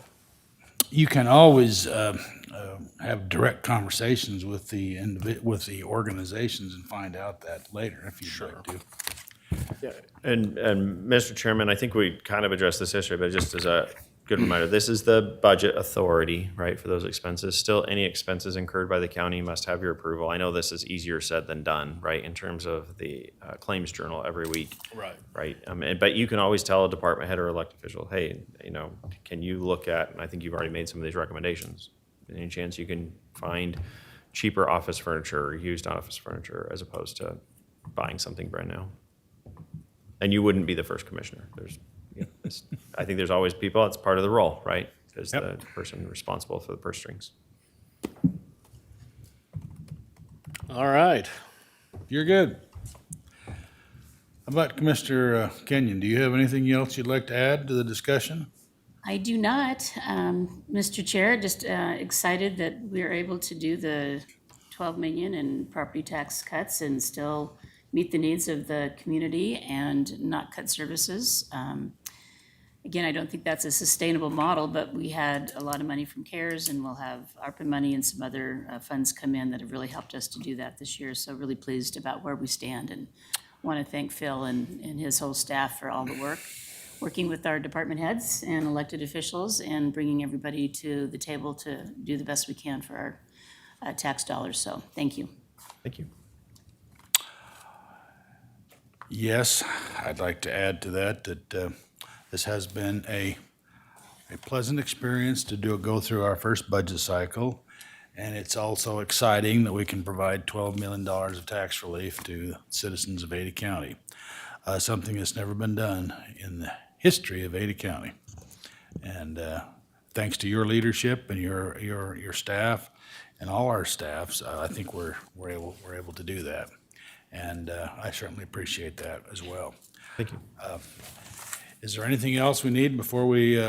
You can always have direct conversations with the organizations and find out that later if you'd like to. Yeah, and Mr. Chairman, I think we kind of addressed this issue, but just as a good reminder, this is the budget authority, right, for those expenses. Still, any expenses incurred by the county must have your approval. I know this is easier said than done, right, in terms of the claims journal every week. Right. But you can always tell a department head or elected official, hey, can you look at, and I think you've already made some of these recommendations, any chance you can find cheaper office furniture or used office furniture as opposed to buying something brand new? And you wouldn't be the first commissioner. I think there's always people, it's part of the role, right? As the person responsible for the purse strings. All right. You're good. How about Commissioner Kenyon? Do you have anything else you'd like to add to the discussion? I do not. Mr. Chair, just excited that we are able to do the 12 million in property tax cuts and still meet the needs of the community and not cut services. Again, I don't think that's a sustainable model, but we had a lot of money from CARES, and we'll have ARPA money and some other funds come in that have really helped us to do that this year. So really pleased about where we stand, and want to thank Phil and his whole staff for all the work, working with our department heads and elected officials and bringing everybody to the table to do the best we can for our tax dollars. So thank you. Thank you. Yes, I'd like to add to that this has been a pleasant experience to go through our first budget cycle. And it's also exciting that we can provide $12 million of tax relief to citizens of Ada County. Something that's never been done in the history of Ada County. And thanks to your leadership and your staff and all our staffs, I think we're able to do that. And I certainly appreciate that as well. Thank you. Is there anything else we need before we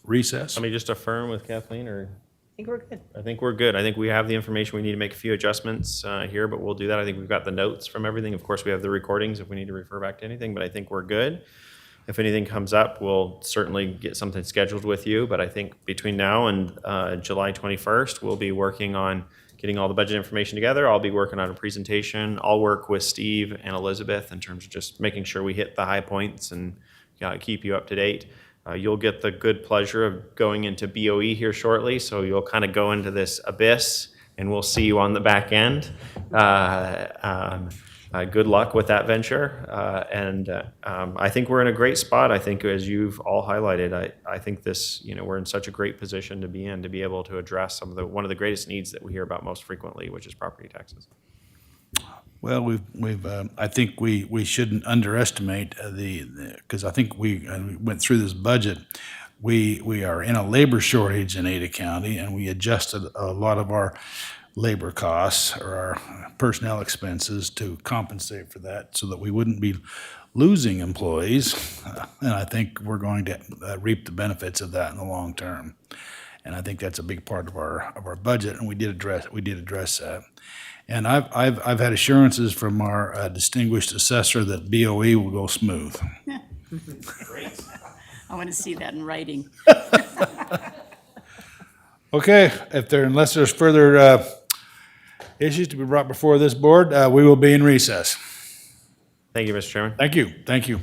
recess? Let me just affirm with Kathleen, or? I think we're good. I think we're good. I think we have the information. We need to make a few adjustments here, but we'll do that. I think we've got the notes from everything. Of course, we have the recordings if we need to refer back to anything, but I think we're good. If anything comes up, we'll certainly get something scheduled with you. But I think between now and July 21st, we'll be working on getting all the budget information together. I'll be working on a presentation. I'll work with Steve and Elizabeth in terms of just making sure we hit the high points and keep you up to date. You'll get the good pleasure of going into BOE here shortly, so you'll kind of go into this abyss, and we'll see you on the back end. Good luck with that venture, and I think we're in a great spot. I think, as you've all highlighted, I think this, we're in such a great position to be in, to be able to address one of the greatest needs that we hear about most frequently, which is property taxes. Well, I think we shouldn't underestimate because I think we went through this budget. We are in a labor shortage in Ada County, and we adjusted a lot of our labor costs or our personnel expenses to compensate for that so that we wouldn't be losing employees. And I think we're going to reap the benefits of that in the long term. And I think that's a big part of our budget, and we did address that. And I've had assurances from our distinguished assessor that BOE will go smooth. Great. I want to see that in writing. Okay, unless there's further issues to be brought before this board, we will be in recess. Thank you, Mr. Chairman. Thank you.